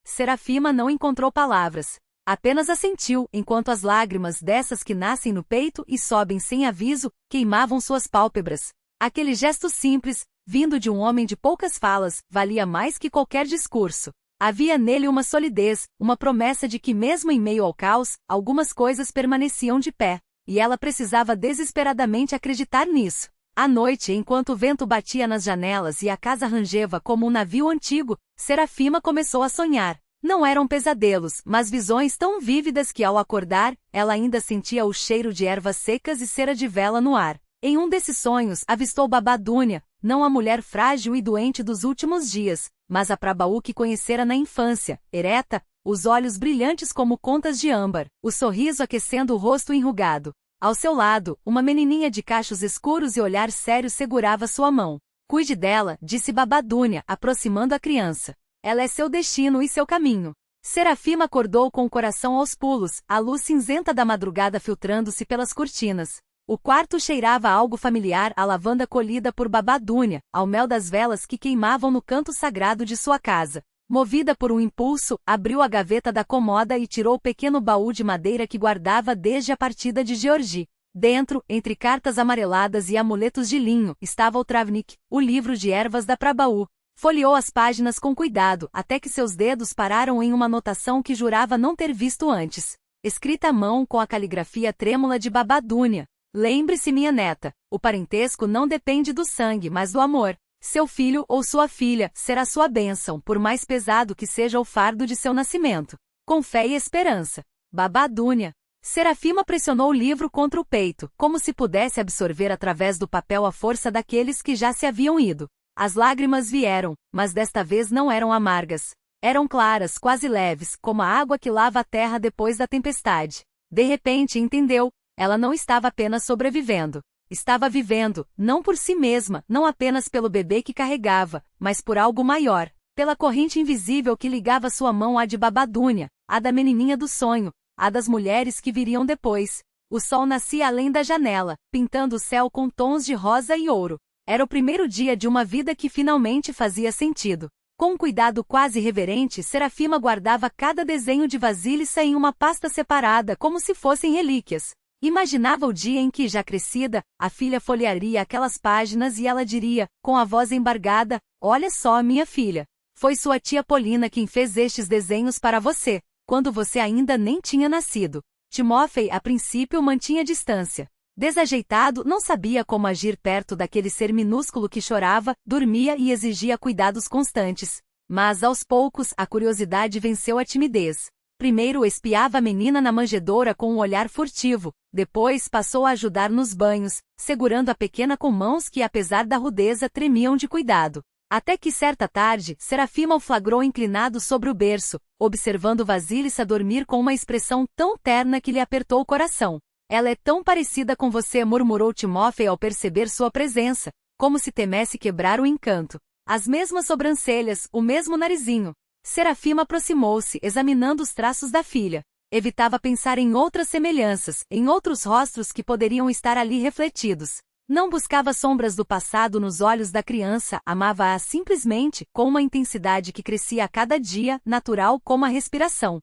Serafima não encontrou palavras. Apenas assentiu, enquanto as lágrimas, dessas que nascem no peito e sobem sem aviso, queimavam suas pálpebras. Aquele gesto simples, vindo de um homem de poucas falas, valia mais que qualquer discurso. Havia nele uma solidez, uma promessa de que mesmo em meio ao caos, algumas coisas permaneciam de pé. E ela precisava desesperadamente acreditar nisso. À noite, enquanto o vento batia nas janelas e a casa rangeva como um navio antigo, Serafima começou a sonhar. Não eram pesadelos, mas visões tão vívidas que, ao acordar, ela ainda sentia o cheiro de ervas secas e cera de vela no ar. Em um desses sonhos, avistou Babá Dunya, não a mulher frágil e doente dos últimos dias, mas a Prabaú que conhecera na infância, ereta, os olhos brilhantes como contas de âmbar, o sorriso aquecendo o rosto enrugado. Ao seu lado, uma menininha de cachos escuros e olhar sério segurava sua mão. Cuide dela, disse Babá Dunya, aproximando a criança. Ela é seu destino e seu caminho. Serafima acordou com o coração aos pulos, a luz cinzenta da madrugada filtrando-se pelas cortinas. O quarto cheirava a algo familiar, à lavanda colhida por Babá Dunya, ao mel das velas que queimavam no canto sagrado de sua casa. Movida por um impulso, abriu a gaveta da cômoda e tirou o pequeno baú de madeira que guardava desde a partida de Georgi. Dentro, entre cartas amareladas e amuletos de linho, estava o Travnik, o livro de ervas da Prabaú. Folheou as páginas com cuidado, até que seus dedos pararam em uma anotação que jurava não ter visto antes. Escrita à mão com a caligrafia trêmula de Babá Dunya. Lembre-se, minha neta, o parentesco não depende do sangue, mas do amor. Seu filho ou sua filha será sua bênção, por mais pesado que seja o fardo de seu nascimento. Com fé e esperança. Babá Dunya. Serafima pressionou o livro contra o peito, como se pudesse absorver através do papel a força daqueles que já se haviam ido. As lágrimas vieram, mas desta vez não eram amargas. Eram claras, quase leves, como a água que lava a terra depois da tempestade. De repente entendeu, ela não estava apenas sobrevivendo. Estava vivendo, não por si mesma, não apenas pelo bebê que carregava, mas por algo maior, pela corrente invisível que ligava sua mão à de Babá Dunya, a da menininha do sonho, a das mulheres que viriam depois. O sol nascia além da janela, pintando o céu com tons de rosa e ouro. Era o primeiro dia de uma vida que finalmente fazia sentido. Com um cuidado quase reverente, Serafima guardava cada desenho de Vasilissa em uma pasta separada como se fossem relíquias. Imaginava o dia em que, já crescida, a filha folhearia aquelas páginas e ela diria, com a voz embargada, olha só, minha filha. Foi sua tia Polina quem fez estes desenhos para você, quando você ainda nem tinha nascido. Timofei, a princípio, mantinha distância. Desajeitado, não sabia como agir perto daquele ser minúsculo que chorava, dormia e exigia cuidados constantes. Mas, aos poucos, a curiosidade venceu a timidez. Primeiro espiava a menina na manjedoura com um olhar furtivo, depois passou a ajudar nos banhos, segurando a pequena com mãos que, apesar da rudeza, tremiam de cuidado. Até que certa tarde, Serafima o flagrou inclinado sobre o berço, observando Vasilissa dormir com uma expressão tão terna que lhe apertou o coração. Ela é tão parecida com você, murmurou Timofei ao perceber sua presença, como se temesse quebrar o encanto. As mesmas sobrancelhas, o mesmo narizinho. Serafima aproximou-se, examinando os traços da filha. Evitava pensar em outras semelhanças, em outros rostos que poderiam estar ali refletidos. Não buscava sombras do passado nos olhos da criança, amava-a simplesmente, com uma intensidade que crescia a cada dia, natural como a respiração.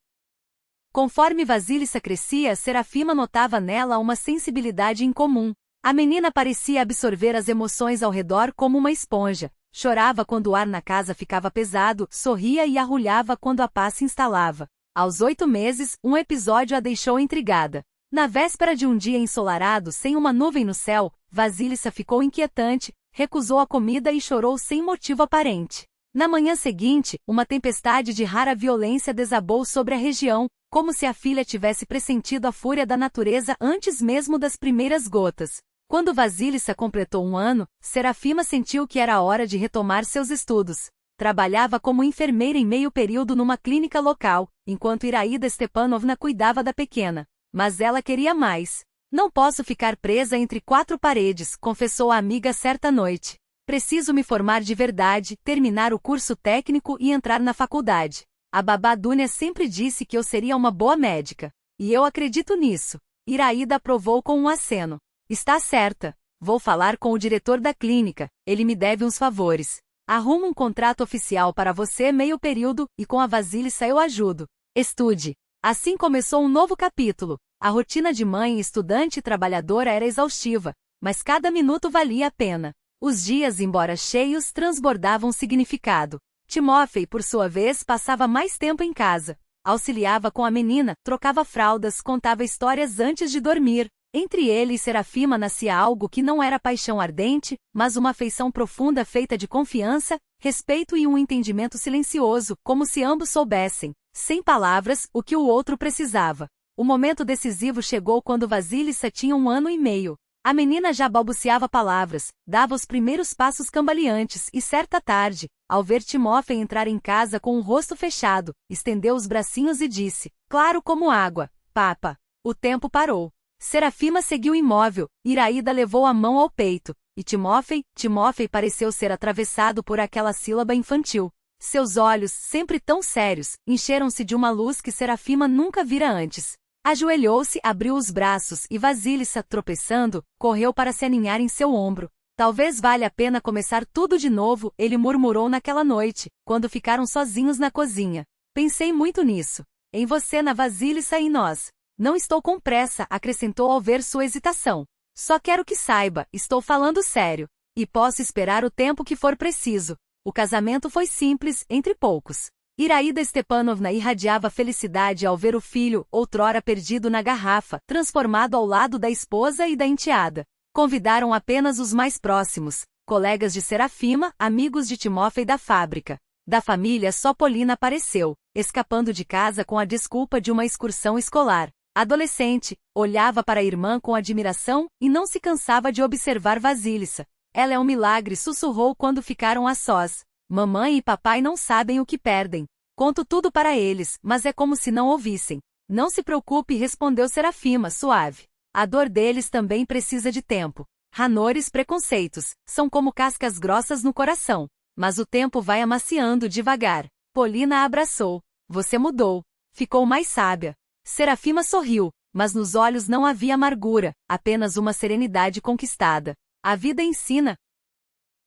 Conforme Vasilissa crescia, Serafima notava nela uma sensibilidade incomum. A menina parecia absorver as emoções ao redor como uma esponja. Chorava quando o ar na casa ficava pesado, sorria e arrulhava quando a paz se instalava. Aos 8 meses, um episódio a deixou intrigada. Na véspera de um dia ensolarado sem uma nuvem no céu, Vasilissa ficou inquietante, recusou a comida e chorou sem motivo aparente. Na manhã seguinte, uma tempestade de rara violência desabou sobre a região, como se a filha tivesse pressentido a fúria da natureza antes mesmo das primeiras gotas. Quando Vasilissa completou 1 ano, Serafima sentiu que era hora de retomar seus estudos. Trabalhava como enfermeira em meio período numa clínica local, enquanto Iraida Stepanovna cuidava da pequena. Mas ela queria mais. Não posso ficar presa entre 4 paredes, confessou a amiga certa noite. Preciso me formar de verdade, terminar o curso técnico e entrar na faculdade. A babá Dúnia sempre disse que eu seria uma boa médica. E eu acredito nisso. Iraida aprovou com um aceno. Está certa. Vou falar com o diretor da clínica, ele me deve uns favores. Arrumo um contrato oficial para você meio período, e com a Vasilissa eu ajudo. Estude. Assim começou um novo capítulo. A rotina de mãe, estudante e trabalhadora era exaustiva, mas cada minuto valia a pena. Os dias, embora cheios, transbordavam significado. Timófei, por sua vez, passava mais tempo em casa. Auxiliava com a menina, trocava fraldas, contava histórias antes de dormir. Entre ele e Serafima nascia algo que não era paixão ardente, mas uma afeição profunda feita de confiança, respeito e um entendimento silencioso, como se ambos soubessem, sem palavras, o que o outro precisava. O momento decisivo chegou quando Vasilissa tinha 1 ano e meio. A menina já balbuciava palavras, dava os primeiros passos cambaleantes e certa tarde, ao ver Timófei entrar em casa com o rosto fechado, estendeu os bracinhos e disse, claro como água, papa. O tempo parou. Serafima seguiu imóvel, Iraida levou a mão ao peito, e Timófei pareceu ser atravessado por aquela sílaba infantil. Seus olhos, sempre tão sérios, encheram-se de uma luz que Serafima nunca vira antes. Ajoelhou-se, abriu os braços e Vasilissa, tropeçando, correu para se aninhar em seu ombro. Talvez valha a pena começar tudo de novo, ele murmurou naquela noite, quando ficaram sozinhos na cozinha. Pensei muito nisso. Em você, na Vasilissa e em nós. Não estou com pressa, acrescentou ao ver sua hesitação. Só quero que saiba, estou falando sério. E posso esperar o tempo que for preciso. O casamento foi simples, entre poucos. Iraida Stepanovna irradiava felicidade ao ver o filho, outrora perdido na garrafa, transformado ao lado da esposa e da enteada. Convidaram apenas os mais próximos, colegas de Serafima, amigos de Timófei da fábrica. Da família só Polina apareceu, escapando de casa com a desculpa de uma excursão escolar. Adolescente, olhava para a irmã com admiração e não se cansava de observar Vasilissa. Ela é um milagre, sussurrou quando ficaram a sós. Mamãe e papai não sabem o que perdem. Conto tudo para eles, mas é como se não ouvissem. Não se preocupe, respondeu Serafima, suave. A dor deles também precisa de tempo. Ranores, preconceitos, são como cascas grossas no coração. Mas o tempo vai amaciando devagar. Polina a abraçou. Você mudou. Ficou mais sábia. Serafima sorriu, mas nos olhos não havia amargura, apenas uma serenidade conquistada. A vida ensina.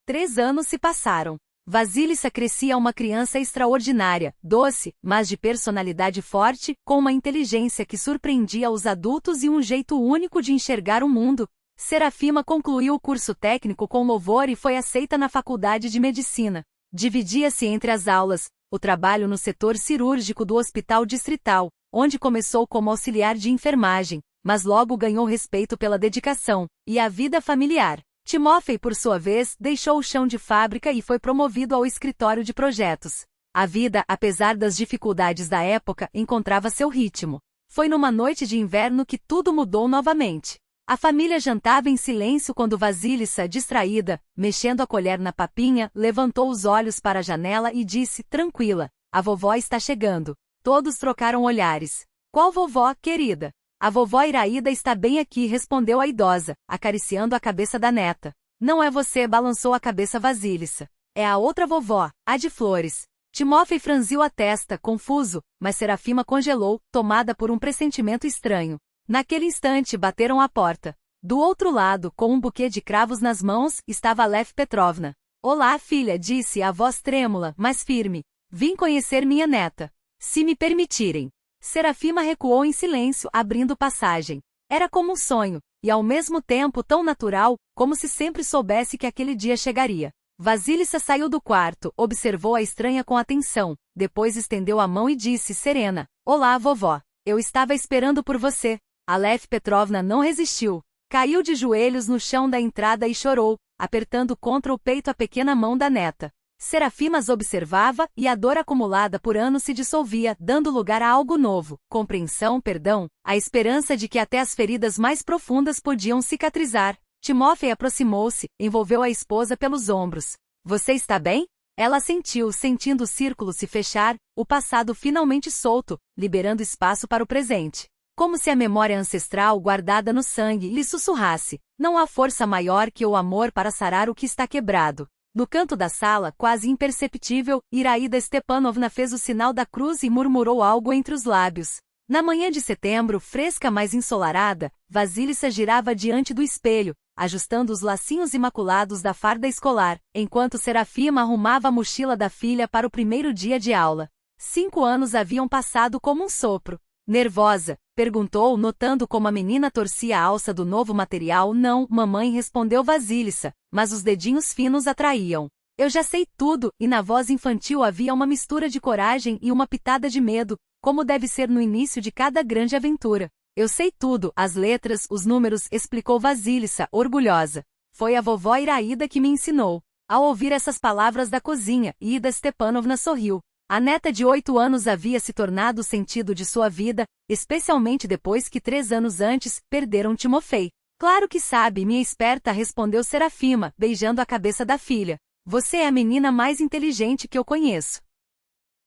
3 anos se passaram. Vasilissa crescia uma criança extraordinária, doce, mas de personalidade forte, com uma inteligência que surpreendia os adultos e um jeito único de enxergar o mundo. Serafima concluiu o curso técnico com louvor e foi aceita na faculdade de medicina. Dividia-se entre as aulas, o trabalho no setor cirúrgico do hospital distrital, onde começou como auxiliar de enfermagem, mas logo ganhou respeito pela dedicação, e a vida familiar. Timófei, por sua vez, deixou o chão de fábrica e foi promovido ao escritório de projetos. A vida, apesar das dificuldades da época, encontrava seu ritmo. Foi numa noite de inverno que tudo mudou novamente. A família jantava em silêncio quando Vasilissa, distraída, mexendo a colher na papinha, levantou os olhos para a janela e disse, tranquila, a vovó está chegando. Todos trocaram olhares. Qual vovó, querida? A vovó Iraida está bem aqui, respondeu a idosa, acariciando a cabeça da neta. Não é você, balançou a cabeça Vasilissa. É a outra vovó, a de flores. Timófei franziu a testa, confuso, mas Serafima congelou, tomada por um pressentimento estranho. Naquele instante bateram à porta. Do outro lado, com um buquê de cravos nas mãos, estava Lev Petrovna. Olá, filha, disse a voz trêmula, mas firme. Vim conhecer minha neta. Se me permitirem. Serafima recuou em silêncio, abrindo passagem. Era como um sonho, e ao mesmo tempo tão natural, como se sempre soubesse que aquele dia chegaria. Vasílissa saiu do quarto, observou a estranha com atenção, depois estendeu a mão e disse serena: Olá, vovó. Eu estava esperando por você. Aleph Petrovna não resistiu. Caiu de joelhos no chão da entrada e chorou, apertando contra o peito a pequena mão da neta. Serafima as observava, e a dor acumulada por anos se dissolvia, dando lugar a algo novo, compreensão, perdão, a esperança de que até as feridas mais profundas podiam cicatrizar. Timófei aproximou-se, envolveu a esposa pelos ombros. Você está bem? Ela sentiu, sentindo o círculo se fechar, o passado finalmente solto, liberando espaço para o presente. Como se a memória ancestral guardada no sangue lhe sussurrasse: não há força maior que o amor para sarar o que está quebrado. No canto da sala, quase imperceptível, Iraida Stepanovna fez o sinal da cruz e murmurou algo entre os lábios. Na manhã de setembro, fresca mas ensolarada, Vasílissa girava diante do espelho, ajustando os lacinhos imaculados da farda escolar, enquanto Serafima arrumava a mochila da filha para o primeiro dia de aula. 5 anos haviam passado como um sopro. Nervosa? Perguntou, notando como a menina torcia a alça do novo material. Não, mamãe, respondeu Vasílissa, mas os dedinhos finos atraíam. Eu já sei tudo, e na voz infantil havia uma mistura de coragem e uma pitada de medo, como deve ser no início de cada grande aventura. Eu sei tudo, as letras, os números, explicou Vasílissa, orgulhosa. Foi a vovó Iraida que me ensinou. Ao ouvir essas palavras da cozinha, Ida Stepanovna sorriu. A neta de 8 anos havia se tornado o sentido de sua vida, especialmente depois que 3 anos antes, perderam Timofei. Claro que sabe, minha esperta, respondeu Serafima, beijando a cabeça da filha. Você é a menina mais inteligente que eu conheço.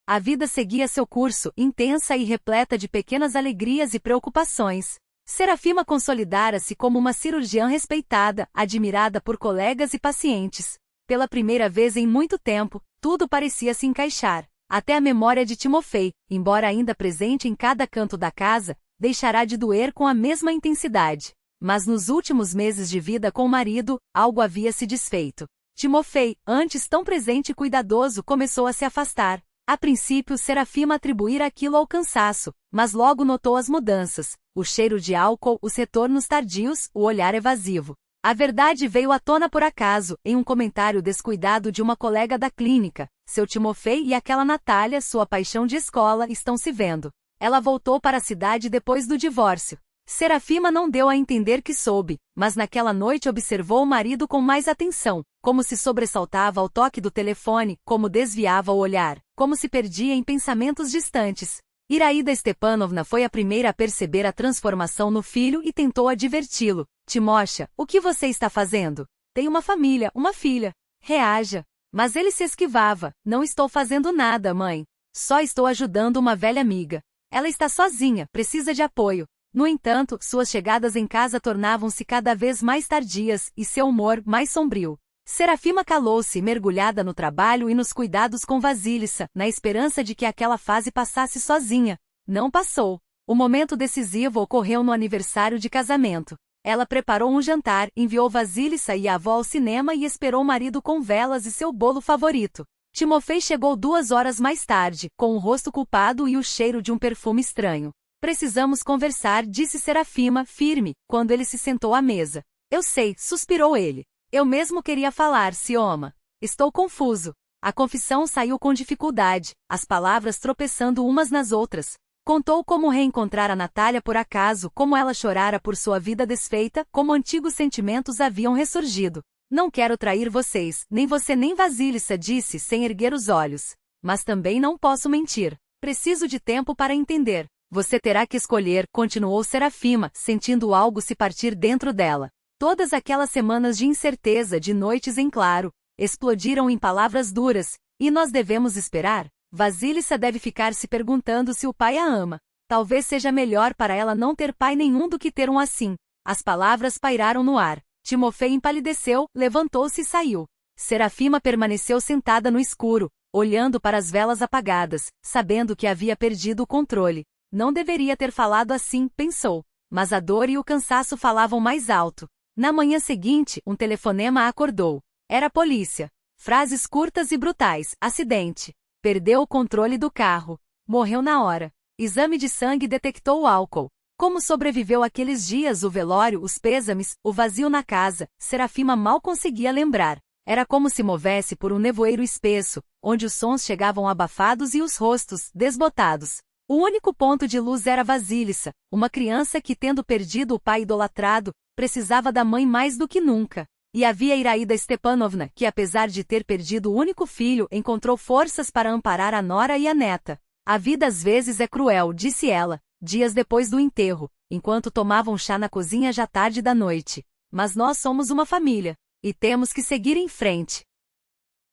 A vida seguia seu curso, intensa e repleta de pequenas alegrias e preocupações. Serafima consolidara-se como uma cirurgiã respeitada, admirada por colegas e pacientes. Pela primeira vez em muito tempo, tudo parecia se encaixar. Até a memória de Timofei, embora ainda presente em cada canto da casa, deixará de doer com a mesma intensidade. Mas nos últimos meses de vida com o marido, algo havia se desfeito. Timofei, antes tão presente e cuidadoso, começou a se afastar. A princípio, Serafima atribuíra aquilo ao cansaço, mas logo notou as mudanças: o cheiro de álcool, os retornos tardios, o olhar evasivo. A verdade veio à tona por acaso, em um comentário descuidado de uma colega da clínica. Seu Timofei e aquela Natália, sua paixão de escola, estão se vendo. Ela voltou para a cidade depois do divórcio. Serafima não deu a entender que soube, mas naquela noite observou o marido com mais atenção, como se sobressaltava ao toque do telefone, como desviava o olhar, como se perdia em pensamentos distantes. Iraida Stepanovna foi a primeira a perceber a transformação no filho e tentou adverti-lo. Timócha, o que você está fazendo? Tem uma família, uma filha. Reaja. Mas ele se esquivava. Não estou fazendo nada, mãe. Só estou ajudando uma velha amiga. Ela está sozinha, precisa de apoio. No entanto, suas chegadas em casa tornavam-se cada vez mais tardias, e seu humor mais sombrio. Serafima calou-se, mergulhada no trabalho e nos cuidados com Vasílissa, na esperança de que aquela fase passasse sozinha. Não passou. O momento decisivo ocorreu no aniversário de casamento. Ela preparou um jantar, enviou Vasílissa e a avó ao cinema e esperou o marido com velas e seu bolo favorito. Timofei chegou 2 horas mais tarde, com o rosto culpado e o cheiro de um perfume estranho. Precisamos conversar, disse Serafima, firme, quando ele se sentou à mesa. Eu sei, suspirou ele. Eu mesmo queria falar, Sioma. Estou confuso. A confissão saiu com dificuldade, as palavras tropeçando umas nas outras. Contou como reencontrara Natália por acaso, como ela chorara por sua vida desfeita, como antigos sentimentos haviam ressurgido. Não quero trair vocês, nem você nem Vasílissa, disse sem erguer os olhos. Mas também não posso mentir. Preciso de tempo para entender. Você terá que escolher, continuou Serafima, sentindo algo se partir dentro dela. Todas aquelas semanas de incerteza, de noites em claro, explodiram em palavras duras. E nós devemos esperar? Vasílissa deve ficar se perguntando se o pai a ama. Talvez seja melhor para ela não ter pai nenhum do que ter um assim. As palavras pairaram no ar. Timofei empalideceu, levantou-se e saiu. Serafima permaneceu sentada no escuro, olhando para as velas apagadas, sabendo que havia perdido o controle. Não deveria ter falado assim, pensou. Mas a dor e o cansaço falavam mais alto. Na manhã seguinte, um telefonema a acordou. Era a polícia. Frases curtas e brutais. Acidente. Perdeu o controle do carro. Morreu na hora. Exame de sangue detectou o álcool. Como sobreviveu aqueles dias, o velório, os pêsames, o vazio na casa, Serafima mal conseguia lembrar. Era como se movesse por um nevoeiro espesso, onde os sons chegavam abafados e os rostos, desbotados. O único ponto de luz era Vasilissa, uma criança que, tendo perdido o pai idolatrado, precisava da mãe mais do que nunca. E havia Iraida Stepanovna, que apesar de ter perdido o único filho, encontrou forças para amparar a nora e a neta. A vida às vezes é cruel, disse ela, dias depois do enterro, enquanto tomavam chá na cozinha já tarde da noite. Mas nós somos uma família, e temos que seguir em frente.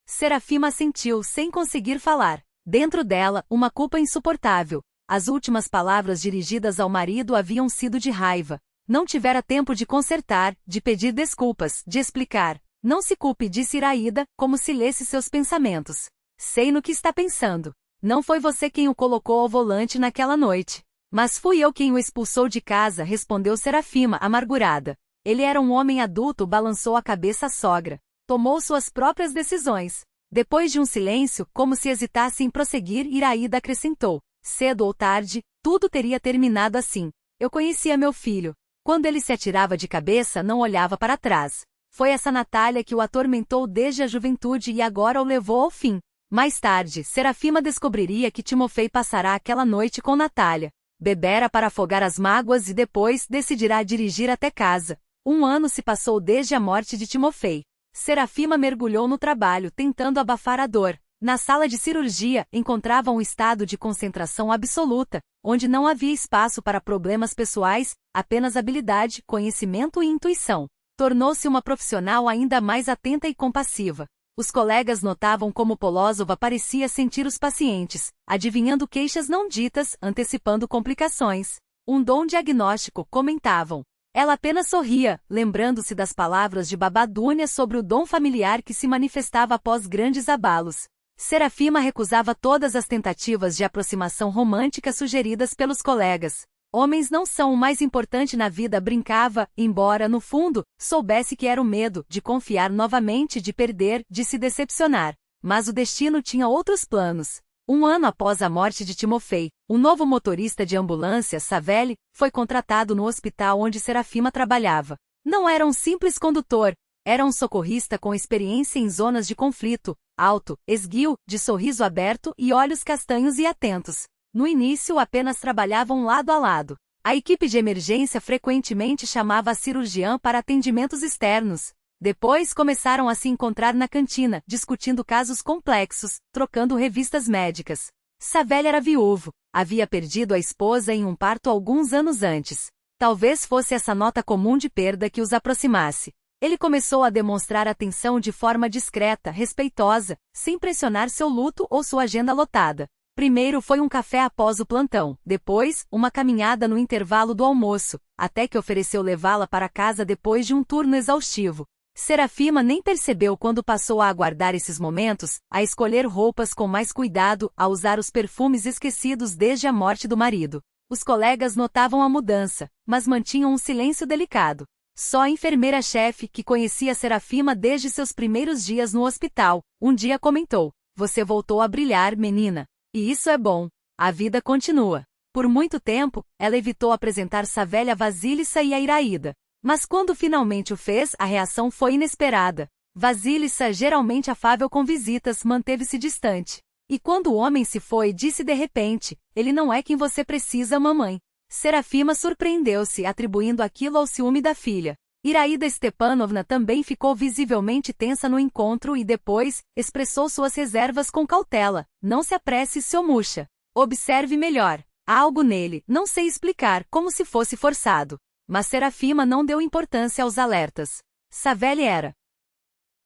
Serafima assentiu sem conseguir falar. Dentro dela, uma culpa insuportável. As últimas palavras dirigidas ao marido haviam sido de raiva. Não tivera tempo de consertar, de pedir desculpas, de explicar. Não se culpe, disse Iraida, como se lesse seus pensamentos. Sei no que está pensando. Não foi você quem o colocou ao volante naquela noite. Mas fui eu quem o expulsou de casa, respondeu Serafima, amargurada. Ele era um homem adulto, balançou a cabeça a sogra. Tomou suas próprias decisões. Depois de um silêncio, como se hesitasse em prosseguir, Iraida acrescentou. Cedo ou tarde, tudo teria terminado assim. Eu conhecia meu filho. Quando ele se atirava de cabeça, não olhava para trás. Foi essa Natália que o atormentou desde a juventude e agora o levou ao fim. Mais tarde, Serafima descobriria que Timofei passará aquela noite com Natália. Bebera para afogar as mágoas e depois decidirá dirigir até casa. 1 ano se passou desde a morte de Timofei. Serafima mergulhou no trabalho, tentando abafar a dor. Na sala de cirurgia, encontrava um estado de concentração absoluta, onde não havia espaço para problemas pessoais, apenas habilidade, conhecimento e intuição. Tornou-se uma profissional ainda mais atenta e compassiva. Os colegas notavam como Polozova parecia sentir os pacientes, adivinhando queixas não ditas, antecipando complicações. Um dom diagnóstico, comentavam. Ela apenas sorria, lembrando-se das palavras de Babá Dúnia sobre o dom familiar que se manifestava após grandes abalos. Serafima recusava todas as tentativas de aproximação romântica sugeridas pelos colegas. Homens não são o mais importante na vida, brincava, embora, no fundo, soubesse que era o medo de confiar novamente, de perder, de se decepcionar. Mas o destino tinha outros planos. 1 ano após a morte de Timofei, um novo motorista de ambulância, Savelli, foi contratado no hospital onde Serafima trabalhava. Não era um simples condutor, era um socorrista com experiência em zonas de conflito, alto, esguio, de sorriso aberto e olhos castanhos e atentos. No início apenas trabalhavam lado a lado. A equipe de emergência frequentemente chamava a cirurgiã para atendimentos externos. Depois começaram a se encontrar na cantina, discutindo casos complexos, trocando revistas médicas. Savelli era viúvo, havia perdido a esposa em um parto alguns anos antes. Talvez fosse essa nota comum de perda que os aproximasse. Ele começou a demonstrar atenção de forma discreta, respeitosa, sem pressionar seu luto ou sua agenda lotada. Primeiro foi um café após o plantão, depois, uma caminhada no intervalo do almoço, até que ofereceu levá-la para casa depois de um turno exaustivo. Serafima nem percebeu quando passou a aguardar esses momentos, a escolher roupas com mais cuidado, a usar os perfumes esquecidos desde a morte do marido. Os colegas notavam a mudança, mas mantinham um silêncio delicado. Só a enfermeira-chefe, que conhecia Serafima desde seus primeiros dias no hospital, um dia comentou: "Você voltou a brilhar, menina. E isso é bom. A vida continua." Por muito tempo, ela evitou apresentar Savelli a Vasilissa e a Iraida. Mas quando finalmente o fez, a reação foi inesperada. Vasilissa, geralmente afável com visitas, manteve-se distante. E quando o homem se foi, disse de repente: "Ele não é quem você precisa, mamãe." Serafima surpreendeu-se, atribuindo aquilo ao ciúme da filha. Iraida Stepanovna também ficou visivelmente tensa no encontro e depois, expressou suas reservas com cautela. "Não se apresse, seu Musha. Observe melhor. Há algo nele, não sei explicar, como se fosse forçado." Mas Serafima não deu importância aos alertas. Savelli era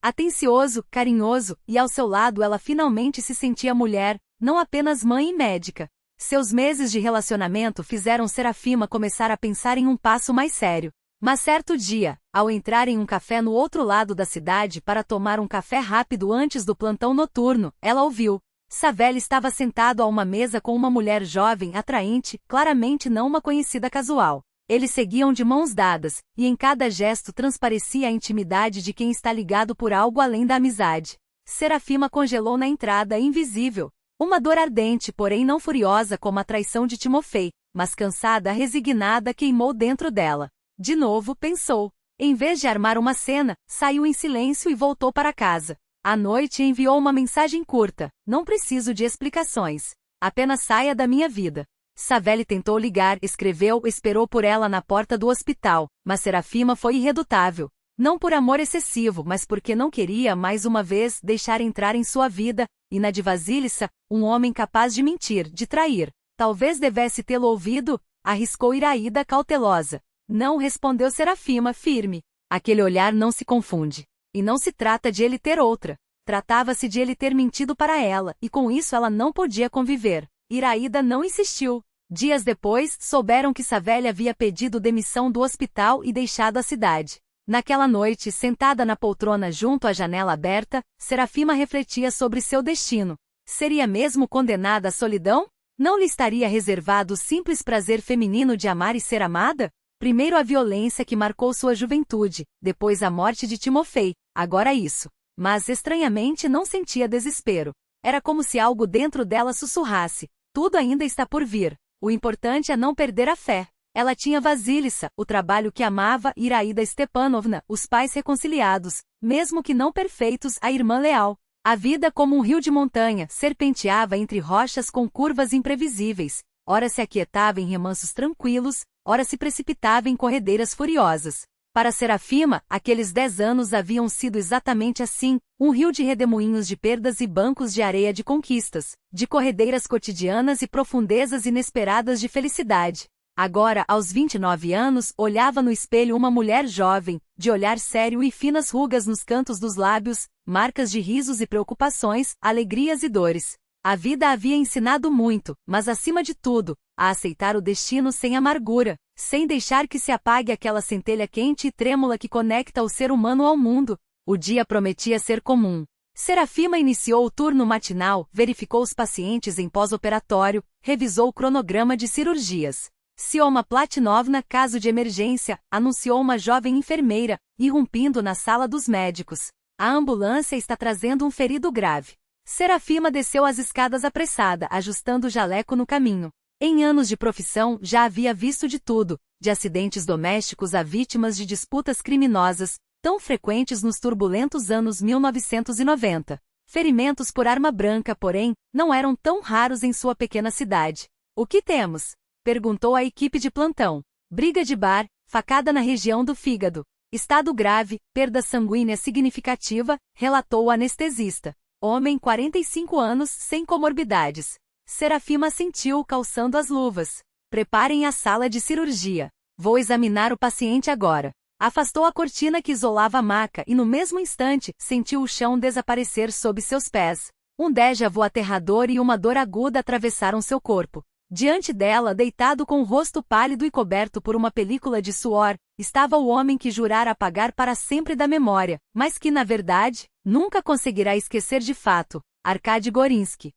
atencioso, carinhoso, e ao seu lado ela finalmente se sentia mulher, não apenas mãe e médica. Seus meses de relacionamento fizeram Serafima começar a pensar em um passo mais sério. Mas certo dia, ao entrar em um café no outro lado da cidade para tomar um café rápido antes do plantão noturno, ela ouviu. Savelli estava sentado a uma mesa com uma mulher jovem, atraente, claramente não uma conhecida casual. Eles seguiam de mãos dadas, e em cada gesto transparecia a intimidade de quem está ligado por algo além da amizade. Serafima congelou na entrada, invisível. Uma dor ardente, porém não furiosa como a traição de Timofei, mas cansada, resignada, queimou dentro dela. De novo, pensou. Em vez de armar uma cena, saiu em silêncio e voltou para casa. À noite enviou uma mensagem curta: não preciso de explicações. Apenas saia da minha vida. Savelli tentou ligar, escreveu, esperou por ela na porta do hospital, mas Serafima foi irredutável. Não por amor excessivo, mas porque não queria mais uma vez deixar entrar em sua vida, e na de Vasilissa, um homem capaz de mentir, de trair. Talvez devesse tê-lo ouvido, arriscou Iraída cautelosa. Não, respondeu Serafima, firme. Aquele olhar não se confunde. E não se trata de ele ter outra. Tratava-se de ele ter mentido para ela, e com isso ela não podia conviver. Iraída não insistiu. Dias depois, souberam que Savelli havia pedido demissão do hospital e deixado a cidade. Naquela noite, sentada na poltrona junto à janela aberta, Serafima refletia sobre seu destino. Seria mesmo condenada à solidão? Não lhe estaria reservado o simples prazer feminino de amar e ser amada? Primeiro a violência que marcou sua juventude, depois a morte de Timofei, agora isso. Mas, estranhamente, não sentia desespero. Era como se algo dentro dela sussurrasse: tudo ainda está por vir. O importante é não perder a fé. Ela tinha Vasilissa, o trabalho que amava, Iraída Stepanovna, os pais reconciliados, mesmo que não perfeitos, a irmã leal. A vida, como um rio de montanha, serpenteava entre rochas com curvas imprevisíveis. Ora se aquietava em remansos tranquilos, ora se precipitava em corredeiras furiosas. Para Serafima, aqueles 10 anos haviam sido exatamente assim, um rio de redemoinhos de perdas e bancos de areia de conquistas, de corredeiras cotidianas e profundezas inesperadas de felicidade. Agora, aos 29 anos, olhava no espelho uma mulher jovem, de olhar sério e finas rugas nos cantos dos lábios, marcas de risos e preocupações, alegrias e dores. A vida havia ensinado muito, mas acima de tudo, a aceitar o destino sem amargura, sem deixar que se apague aquela centelha quente e trêmula que conecta o ser humano ao mundo. O dia prometia ser comum. Serafima iniciou o turno matinal, verificou os pacientes em pós-operatório, revisou o cronograma de cirurgias. Sioma Platinovna, caso de emergência, anunciou uma jovem enfermeira, irrompindo na sala dos médicos. A ambulância está trazendo um ferido grave. Serafima desceu as escadas apressada, ajustando o jaleco no caminho. Em anos de profissão, já havia visto de tudo, de acidentes domésticos a vítimas de disputas criminosas, tão frequentes nos turbulentos anos 1990. Ferimentos por arma branca, porém, não eram tão raros em sua pequena cidade. O que temos? Perguntou a equipe de plantão. Briga de bar, facada na região do fígado. Estado grave, perda sanguínea significativa, relatou o anestesista. Homem, 45 anos, sem comorbidades. Serafima assentiu, calçando as luvas. Preparem a sala de cirurgia. Vou examinar o paciente agora. Afastou a cortina que isolava a maca e no mesmo instante, sentiu o chão desaparecer sob seus pés. Um déjà vu aterrador e uma dor aguda atravessaram seu corpo. Diante dela, deitado com o rosto pálido e coberto por uma película de suor, estava o homem que jurara apagar para sempre da memória, mas que, na verdade, nunca conseguirá esquecer de fato: Arkady Gorinsky.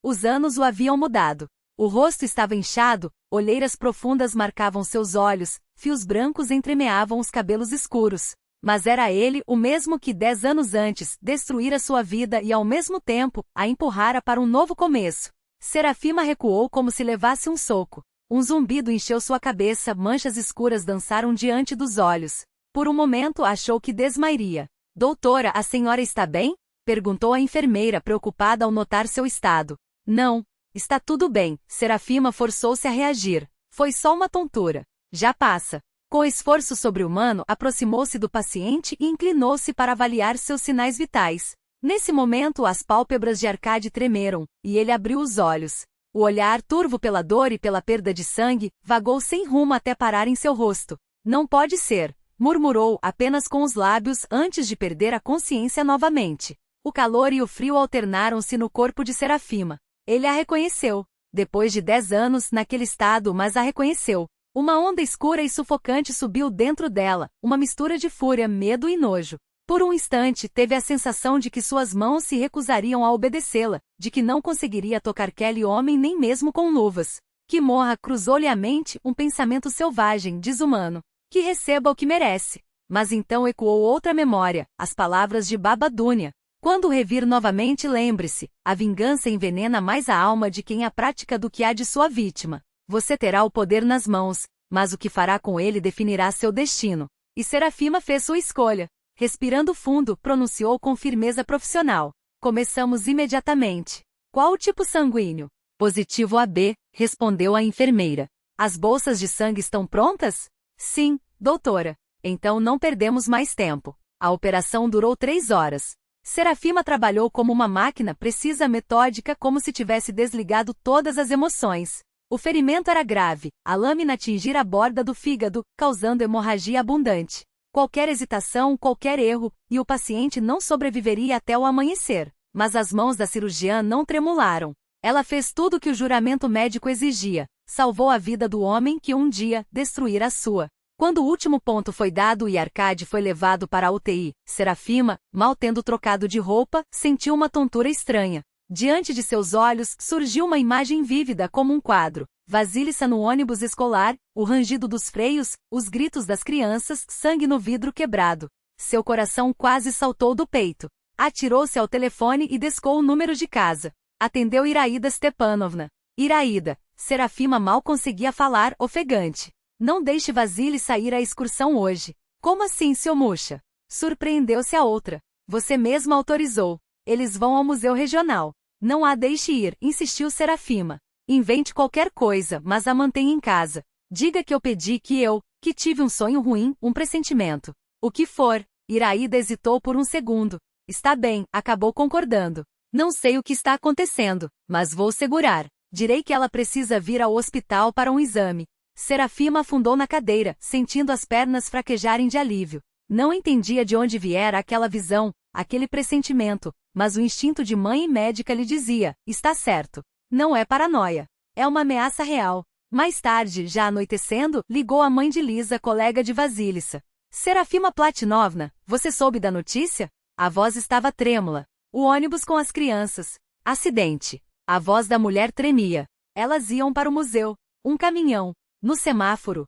Os anos o haviam mudado. O rosto estava inchado, olheiras profundas marcavam seus olhos, fios brancos entremeavam os cabelos escuros. Mas era ele o mesmo que 10 anos antes destruíra sua vida e, ao mesmo tempo, a empurrara para um novo começo. Serafima recuou como se levasse um soco. Um zumbido encheu sua cabeça, manchas escuras dançaram diante dos olhos. Por um momento achou que desmairia. Doutora, a senhora está bem? Perguntou a enfermeira, preocupada ao notar seu estado. Não. Está tudo bem. Serafima forçou-se a reagir. Foi só uma tontura. Já passa. Com esforço sobre-humano, aproximou-se do paciente e inclinou-se para avaliar seus sinais vitais. Nesse momento, as pálpebras de Arkady tremeram, e ele abriu os olhos. O olhar, turvo pela dor e pela perda de sangue, vagou sem rumo até parar em seu rosto. Não pode ser, murmurou apenas com os lábios antes de perder a consciência novamente. O calor e o frio alternaram-se no corpo de Serafima. Ele a reconheceu. Depois de 10 anos naquele estado, mas a reconheceu. Uma onda escura e sufocante subiu dentro dela, uma mistura de fúria, medo e nojo. Por um instante, teve a sensação de que suas mãos se recusariam a obedecê-la, de que não conseguiria tocar aquele homem nem mesmo com luvas. Que morra, cruzou-lhe a mente um pensamento selvagem, desumano. Que receba o que merece. Mas então ecoou outra memória, as palavras de Baba Dunya. Quando o revir novamente, lembre-se, a vingança envenena mais a alma de quem a prática do que a de sua vítima. Você terá o poder nas mãos, mas o que fará com ele definirá seu destino. E Serafima fez sua escolha. Respirando fundo, pronunciou com firmeza profissional. Começamos imediatamente. Qual o tipo sanguíneo? Positivo AB, respondeu a enfermeira. As bolsas de sangue estão prontas? Sim, doutora. Então não perdemos mais tempo. A operação durou 3 horas. Serafima trabalhou como uma máquina precisa, metódica, como se tivesse desligado todas as emoções. O ferimento era grave, a lâmina atingira a borda do fígado, causando hemorragia abundante. Qualquer hesitação, qualquer erro, e o paciente não sobreviveria até o amanhecer. Mas as mãos da cirurgiã não tremularam. Ela fez tudo o que o juramento médico exigia. Salvou a vida do homem que um dia destruíra a sua. Quando o último ponto foi dado e Arcade foi levado para a UTI, Serafima, mal tendo trocado de roupa, sentiu uma tontura estranha. Diante de seus olhos, surgiu uma imagem vívida como um quadro. Vasílica no ônibus escolar, o rangido dos freios, os gritos das crianças, sangue no vidro quebrado. Seu coração quase saltou do peito. Atirou-se ao telefone e descou o número de casa. Atendeu Iraída Stepanovna. Iraída. Serafima mal conseguia falar, ofegante. Não deixe Vasily sair à excursão hoje. Como assim, seu Muxa? Surpreendeu-se a outra. Você mesma autorizou. Eles vão ao Museu Regional. Não a deixe ir, insistiu Serafima. Invente qualquer coisa, mas a mantenha em casa. Diga que eu pedi que tive um sonho ruim, um pressentimento. O que for. Iraída hesitou por um segundo. Está bem, acabou concordando. Não sei o que está acontecendo, mas vou segurar. Direi que ela precisa vir ao hospital para um exame. Serafima afundou na cadeira, sentindo as pernas fraquejarem de alívio. Não entendia de onde viera aquela visão, aquele pressentimento, mas o instinto de mãe e médica lhe dizia, está certo. Não é paranoia. É uma ameaça real. Mais tarde, já anoitecendo, ligou a mãe de Lisa, colega de Vasílica. Serafima Platinovna, você soube da notícia? A voz estava trêmula. O ônibus com as crianças. Acidente. A voz da mulher tremia. Elas iam para o museu. Um caminhão. No semáforo.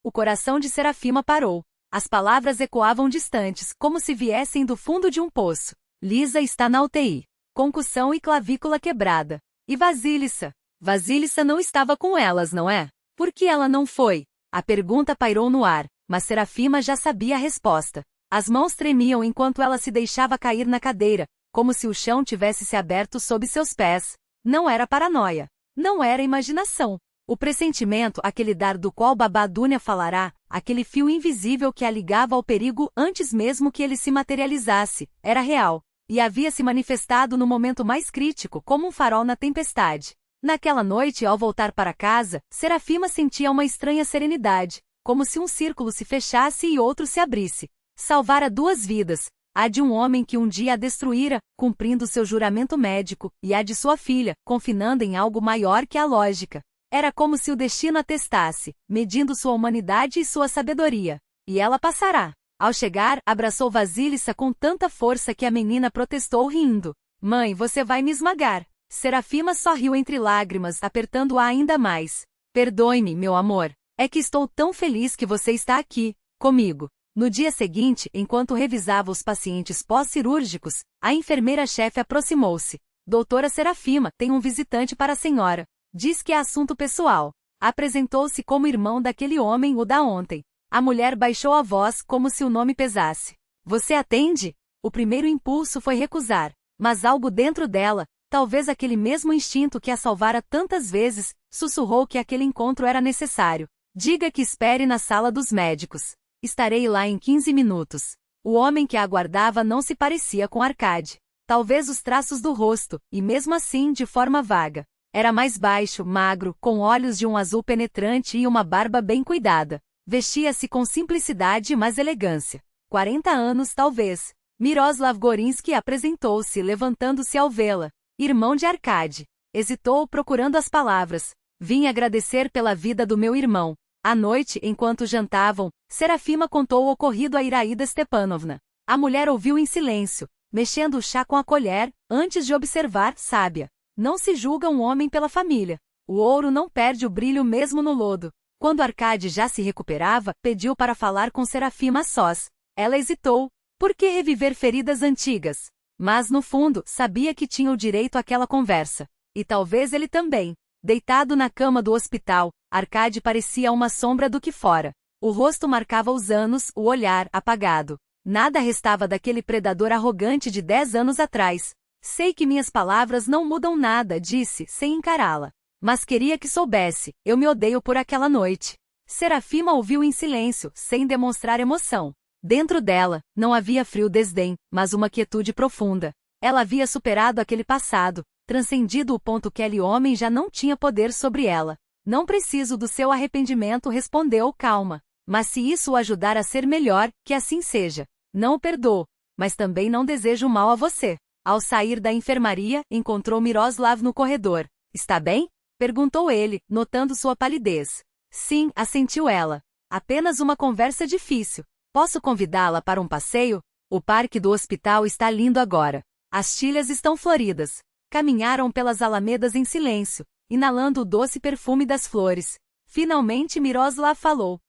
O coração de Serafima parou. As palavras ecoavam distantes, como se viessem do fundo de um poço. Lisa está na UTI. Concussão e clavícula quebrada. E Vasílica? Vasílica não estava com elas, não é? Por que ela não foi? A pergunta pairou no ar, mas Serafima já sabia a resposta. As mãos tremiam enquanto ela se deixava cair na cadeira, como se o chão tivesse se aberto sob seus pés. Não era paranoia. Não era imaginação. O pressentimento, aquele dar do qual Babá Dunia falará, aquele fio invisível que a ligava ao perigo antes mesmo que ele se materializasse, era real, e havia se manifestado no momento mais crítico como um farol na tempestade. Naquela noite, ao voltar para casa, Serafima sentia uma estranha serenidade, como se um círculo se fechasse e outro se abrisse. Salvara 2 vidas, a de um homem que um dia a destruíra, cumprindo seu juramento médico, e a de sua filha, confinando em algo maior que a lógica. Era como se o destino atestasse, medindo sua humanidade e sua sabedoria. E ela passará. Ao chegar, abraçou Vasílica com tanta força que a menina protestou rindo. Mãe, você vai me esmagar. Serafima sorriu entre lágrimas, apertando-a ainda mais. Perdoe-me, meu amor. É que estou tão feliz que você está aqui, comigo. No dia seguinte, enquanto revisava os pacientes pós-cirúrgicos, a enfermeira-chefe aproximou-se. Doutora Serafima, tem um visitante para a senhora. Diz que é assunto pessoal. Apresentou-se como irmão daquele homem o da ontem. A mulher baixou a voz como se o nome pesasse. Você atende? O primeiro impulso foi recusar, mas algo dentro dela, talvez aquele mesmo instinto que a salvara tantas vezes, sussurrou que aquele encontro era necessário. Diga que espere na sala dos médicos. Estarei lá em 15 minutos. O homem que a aguardava não se parecia com Arcade. Talvez os traços do rosto, e mesmo assim de forma vaga. Era mais baixo, magro, com olhos de um azul penetrante e uma barba bem cuidada. Vestia-se com simplicidade mas elegância. 40 anos talvez. Miroslav Gorinsky apresentou-se, levantando-se ao vê-la. Irmão de Arcade. Hesitou procurando as palavras. Vim agradecer pela vida do meu irmão. À noite, enquanto jantavam, Serafima contou o ocorrido a Iraída Stepanovna. A mulher ouviu em silêncio, mexendo o chá com a colher, antes de observar, sábia. Não se julga um homem pela família. O ouro não perde o brilho mesmo no lodo. Quando Arcade já se recuperava, pediu para falar com Serafima a sós. Ela hesitou. Por que reviver feridas antigas? Mas, no fundo, sabia que tinha o direito àquela conversa. E talvez ele também. Deitado na cama do hospital, Arcade parecia uma sombra do que fora. O rosto marcava os anos, o olhar, apagado. Nada restava daquele predador arrogante de 10 anos atrás. Sei que minhas palavras não mudam nada, disse, sem encará-la. Mas queria que soubesse, eu me odeio por aquela noite. Serafima ouviu em silêncio, sem demonstrar emoção. Dentro dela, não havia frio desdém, mas uma quietude profunda. Ela havia superado aquele passado, transcendido o ponto que aquele homem já não tinha poder sobre ela. Não preciso do seu arrependimento, respondeu calma. Mas se isso o ajudar a ser melhor, que assim seja. Não o perdoo, mas também não desejo mal a você. Ao sair da enfermaria, encontrou Miroslav no corredor. Está bem? Perguntou ele, notando sua palidez. Sim, assentiu ela. Apenas uma conversa difícil. Posso convidá-la para um passeio? O parque do hospital está lindo agora. As tilhas estão floridas. Caminharam pelas alamedas em silêncio, inalando o doce perfume das flores. Finalmente Miroslav falou.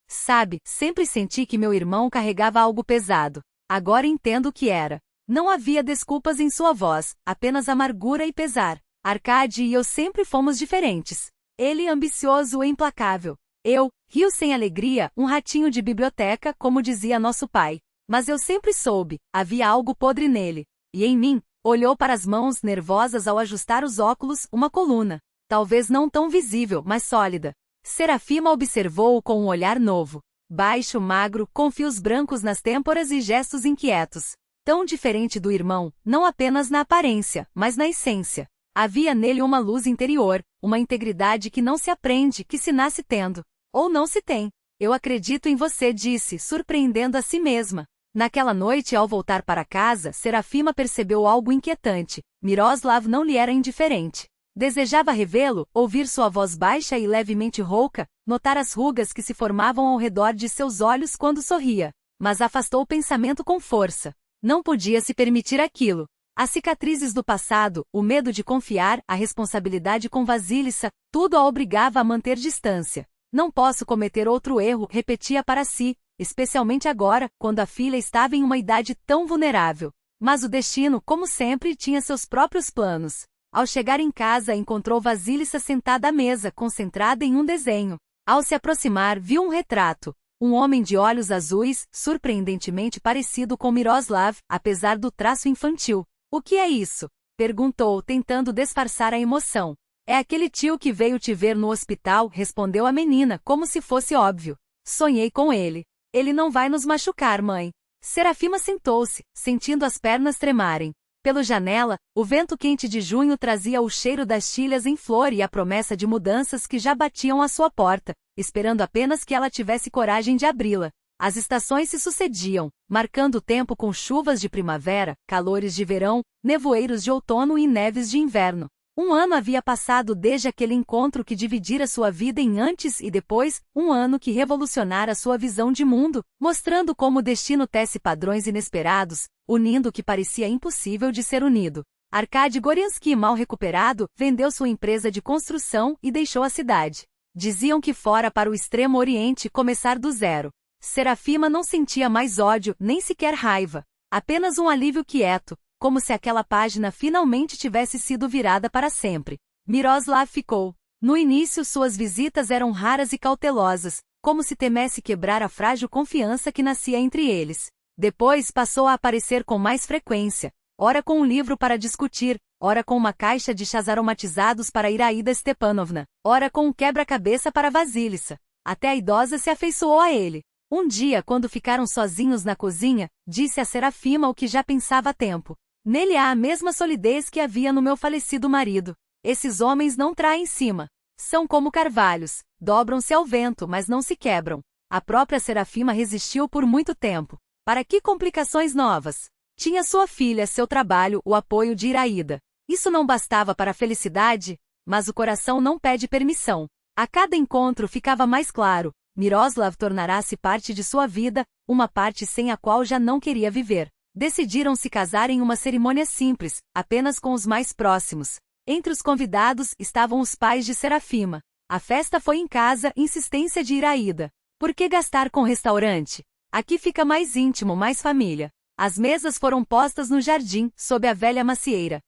Sabe, sempre senti que meu irmão carregava algo pesado. Agora entendo o que era. Não havia desculpas em sua voz, apenas amargura e pesar. Arkady e eu sempre fomos diferentes. Ele ambicioso e implacável. Eu, rio sem alegria, um ratinho de biblioteca, como dizia nosso pai. Mas eu sempre soube, havia algo podre nele. E em mim, olhou para as mãos nervosas ao ajustar os óculos, uma coluna. Talvez não tão visível, mas sólida. Serafima observou-o com um olhar novo. Baixo, magro, com fios brancos nas têmporas e gestos inquietos. Tão diferente do irmão, não apenas na aparência, mas na essência. Havia nele uma luz interior, uma integridade que não se aprende, que se nasce tendo. Ou não se tem. Eu acredito em você, disse, surpreendendo a si mesma. Naquela noite, ao voltar para casa, Serafima percebeu algo inquietante. Miroslav não lhe era indiferente. Desejava revê-lo, ouvir sua voz baixa e levemente rouca, notar as rugas que se formavam ao redor de seus olhos quando sorria. Mas afastou o pensamento com força. Não podia se permitir aquilo. As cicatrizes do passado, o medo de confiar, a responsabilidade com Vasilissa, tudo a obrigava a manter distância. Não posso cometer outro erro, repetia para si, especialmente agora, quando a filha estava em uma idade tão vulnerável. Mas o destino, como sempre, tinha seus próprios planos. Ao chegar em casa, encontrou Vasilissa sentada à mesa, concentrada em um desenho. Ao se aproximar, viu um retrato. Um homem de olhos azuis, surpreendentemente parecido com Miroslav, apesar do traço infantil. O que é isso? Perguntou, tentando disfarçar a emoção. É aquele tio que veio te ver no hospital, respondeu a menina, como se fosse óbvio. Sonhei com ele. Ele não vai nos machucar, mãe. Serafima sentou-se, sentindo as pernas tremarem. Pela janela, o vento quente de junho trazia o cheiro das tilhas em flor e a promessa de mudanças que já batiam à sua porta, esperando apenas que ela tivesse coragem de abri-la. As estações se sucediam, marcando o tempo com chuvas de primavera, calores de verão, nevoeiros de outono e neves de inverno. Um ano havia passado desde aquele encontro que dividira sua vida em antes e depois, um ano que revolucionara sua visão de mundo, mostrando como o destino tece padrões inesperados, unindo o que parecia impossível de ser unido. Arkady Goryansky, mal recuperado, vendeu sua empresa de construção e deixou a cidade. Diziam que fora para o Extremo Oriente começar do zero. Serafima não sentia mais ódio, nem sequer raiva. Apenas um alívio quieto, como se aquela página finalmente tivesse sido virada para sempre. Miroslav ficou. No início suas visitas eram raras e cautelosas, como se temesse quebrar a frágil confiança que nascia entre eles. Depois passou a aparecer com mais frequência, ora com um livro para discutir, ora com uma caixa de chás aromatizados para Iraida Stepanovna, ora com um quebra-cabeça para Vasilissa. Até a idosa se afeiçoou a ele. Um dia, quando ficaram sozinhos na cozinha, disse a Serafima o que já pensava há tempo. Nele há a mesma solidez que havia no meu falecido marido. Esses homens não traem cima. São como carvalhos, dobram-se ao vento, mas não se quebram. A própria Serafima resistiu por muito tempo. Para que complicações novas? Tinha sua filha, seu trabalho, o apoio de Iraida. Isso não bastava para a felicidade? Mas o coração não pede permissão. A cada encontro ficava mais claro. Miroslav tornará-se parte de sua vida, uma parte sem a qual já não queria viver. Decidiram se casar em uma cerimônia simples, apenas com os mais próximos. Entre os convidados estavam os pais de Serafima. A festa foi em casa, insistência de Iraida. Por que gastar com restaurante? Aqui fica mais íntimo, mais família. As mesas foram postas no jardim, sob a velha macieira.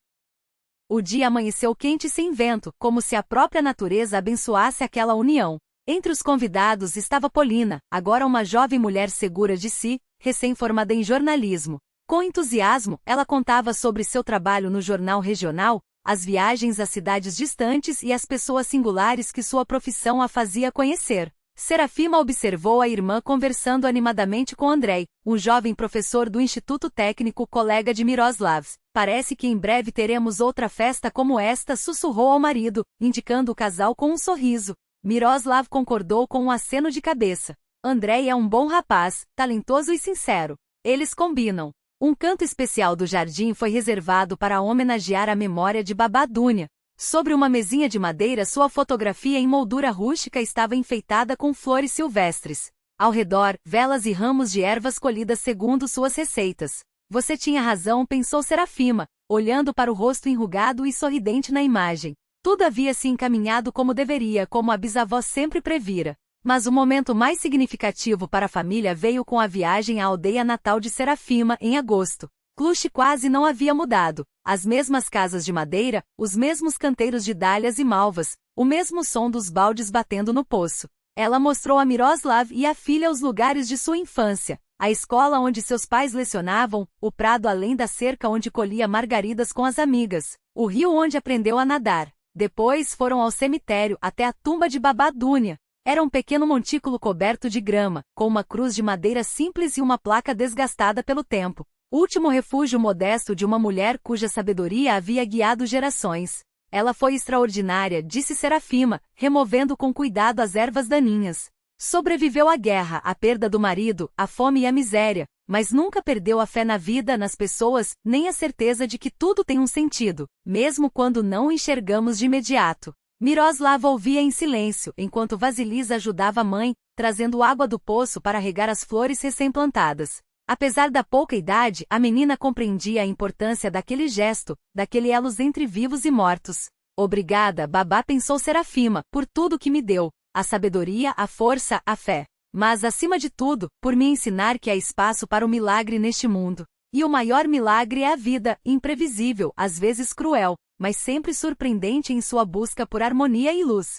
O dia amanheceu quente e sem vento, como se a própria natureza abençoasse aquela união. Entre os convidados estava Polina, agora uma jovem mulher segura de si, recém-formada em jornalismo. Com entusiasmo, ela contava sobre seu trabalho no jornal regional, as viagens a cidades distantes e as pessoas singulares que sua profissão a fazia conhecer. Serafima observou a irmã conversando animadamente com Andrei, um jovem professor do Instituto Técnico colega de Miroslav. Parece que em breve teremos outra festa como esta, sussurrou ao marido, indicando o casal com um sorriso. Miroslav concordou com um aceno de cabeça. Andrei é um bom rapaz, talentoso e sincero. Eles combinam. Um canto especial do jardim foi reservado para homenagear a memória de Babá Dunya. Sobre uma mesinha de madeira, sua fotografia em moldura rústica estava enfeitada com flores silvestres. Ao redor, velas e ramos de ervas colhidas segundo suas receitas. Você tinha razão, pensou Serafima, olhando para o rosto enrugado e sorridente na imagem. Tudo havia se encaminhado como deveria, como a bisavó sempre previra. Mas o momento mais significativo para a família veio com a viagem à aldeia natal de Serafima, em agosto. Cluj quase não havia mudado. As mesmas casas de madeira, os mesmos canteiros de dálias e malvas, o mesmo som dos baldes batendo no poço. Ela mostrou a Miroslav e a filha os lugares de sua infância, a escola onde seus pais lecionavam, o prado além da cerca onde colhia margaridas com as amigas, o rio onde aprendeu a nadar. Depois foram ao cemitério, até a tumba de Babá Dunya. Era um pequeno montículo coberto de grama, com uma cruz de madeira simples e uma placa desgastada pelo tempo. Último refúgio modesto de uma mulher cuja sabedoria havia guiado gerações. Ela foi extraordinária, disse Serafima, removendo com cuidado as ervas daninhas. Sobreviveu à guerra, à perda do marido, à fome e à miséria, mas nunca perdeu a fé na vida, nas pessoas, nem a certeza de que tudo tem um sentido, mesmo quando não o enxergamos de imediato. Miroslav ouvia em silêncio, enquanto Vasilisa ajudava a mãe, trazendo água do poço para regar as flores recém-plantadas. Apesar da pouca idade, a menina compreendia a importância daquele gesto, daquele elos entre vivos e mortos. Obrigada, babá, pensou Serafima, por tudo que me deu, a sabedoria, a força, a fé. Mas, acima de tudo, por me ensinar que há espaço para o milagre neste mundo. E o maior milagre é a vida, imprevisível, às vezes cruel, mas sempre surpreendente em sua busca por harmonia e luz.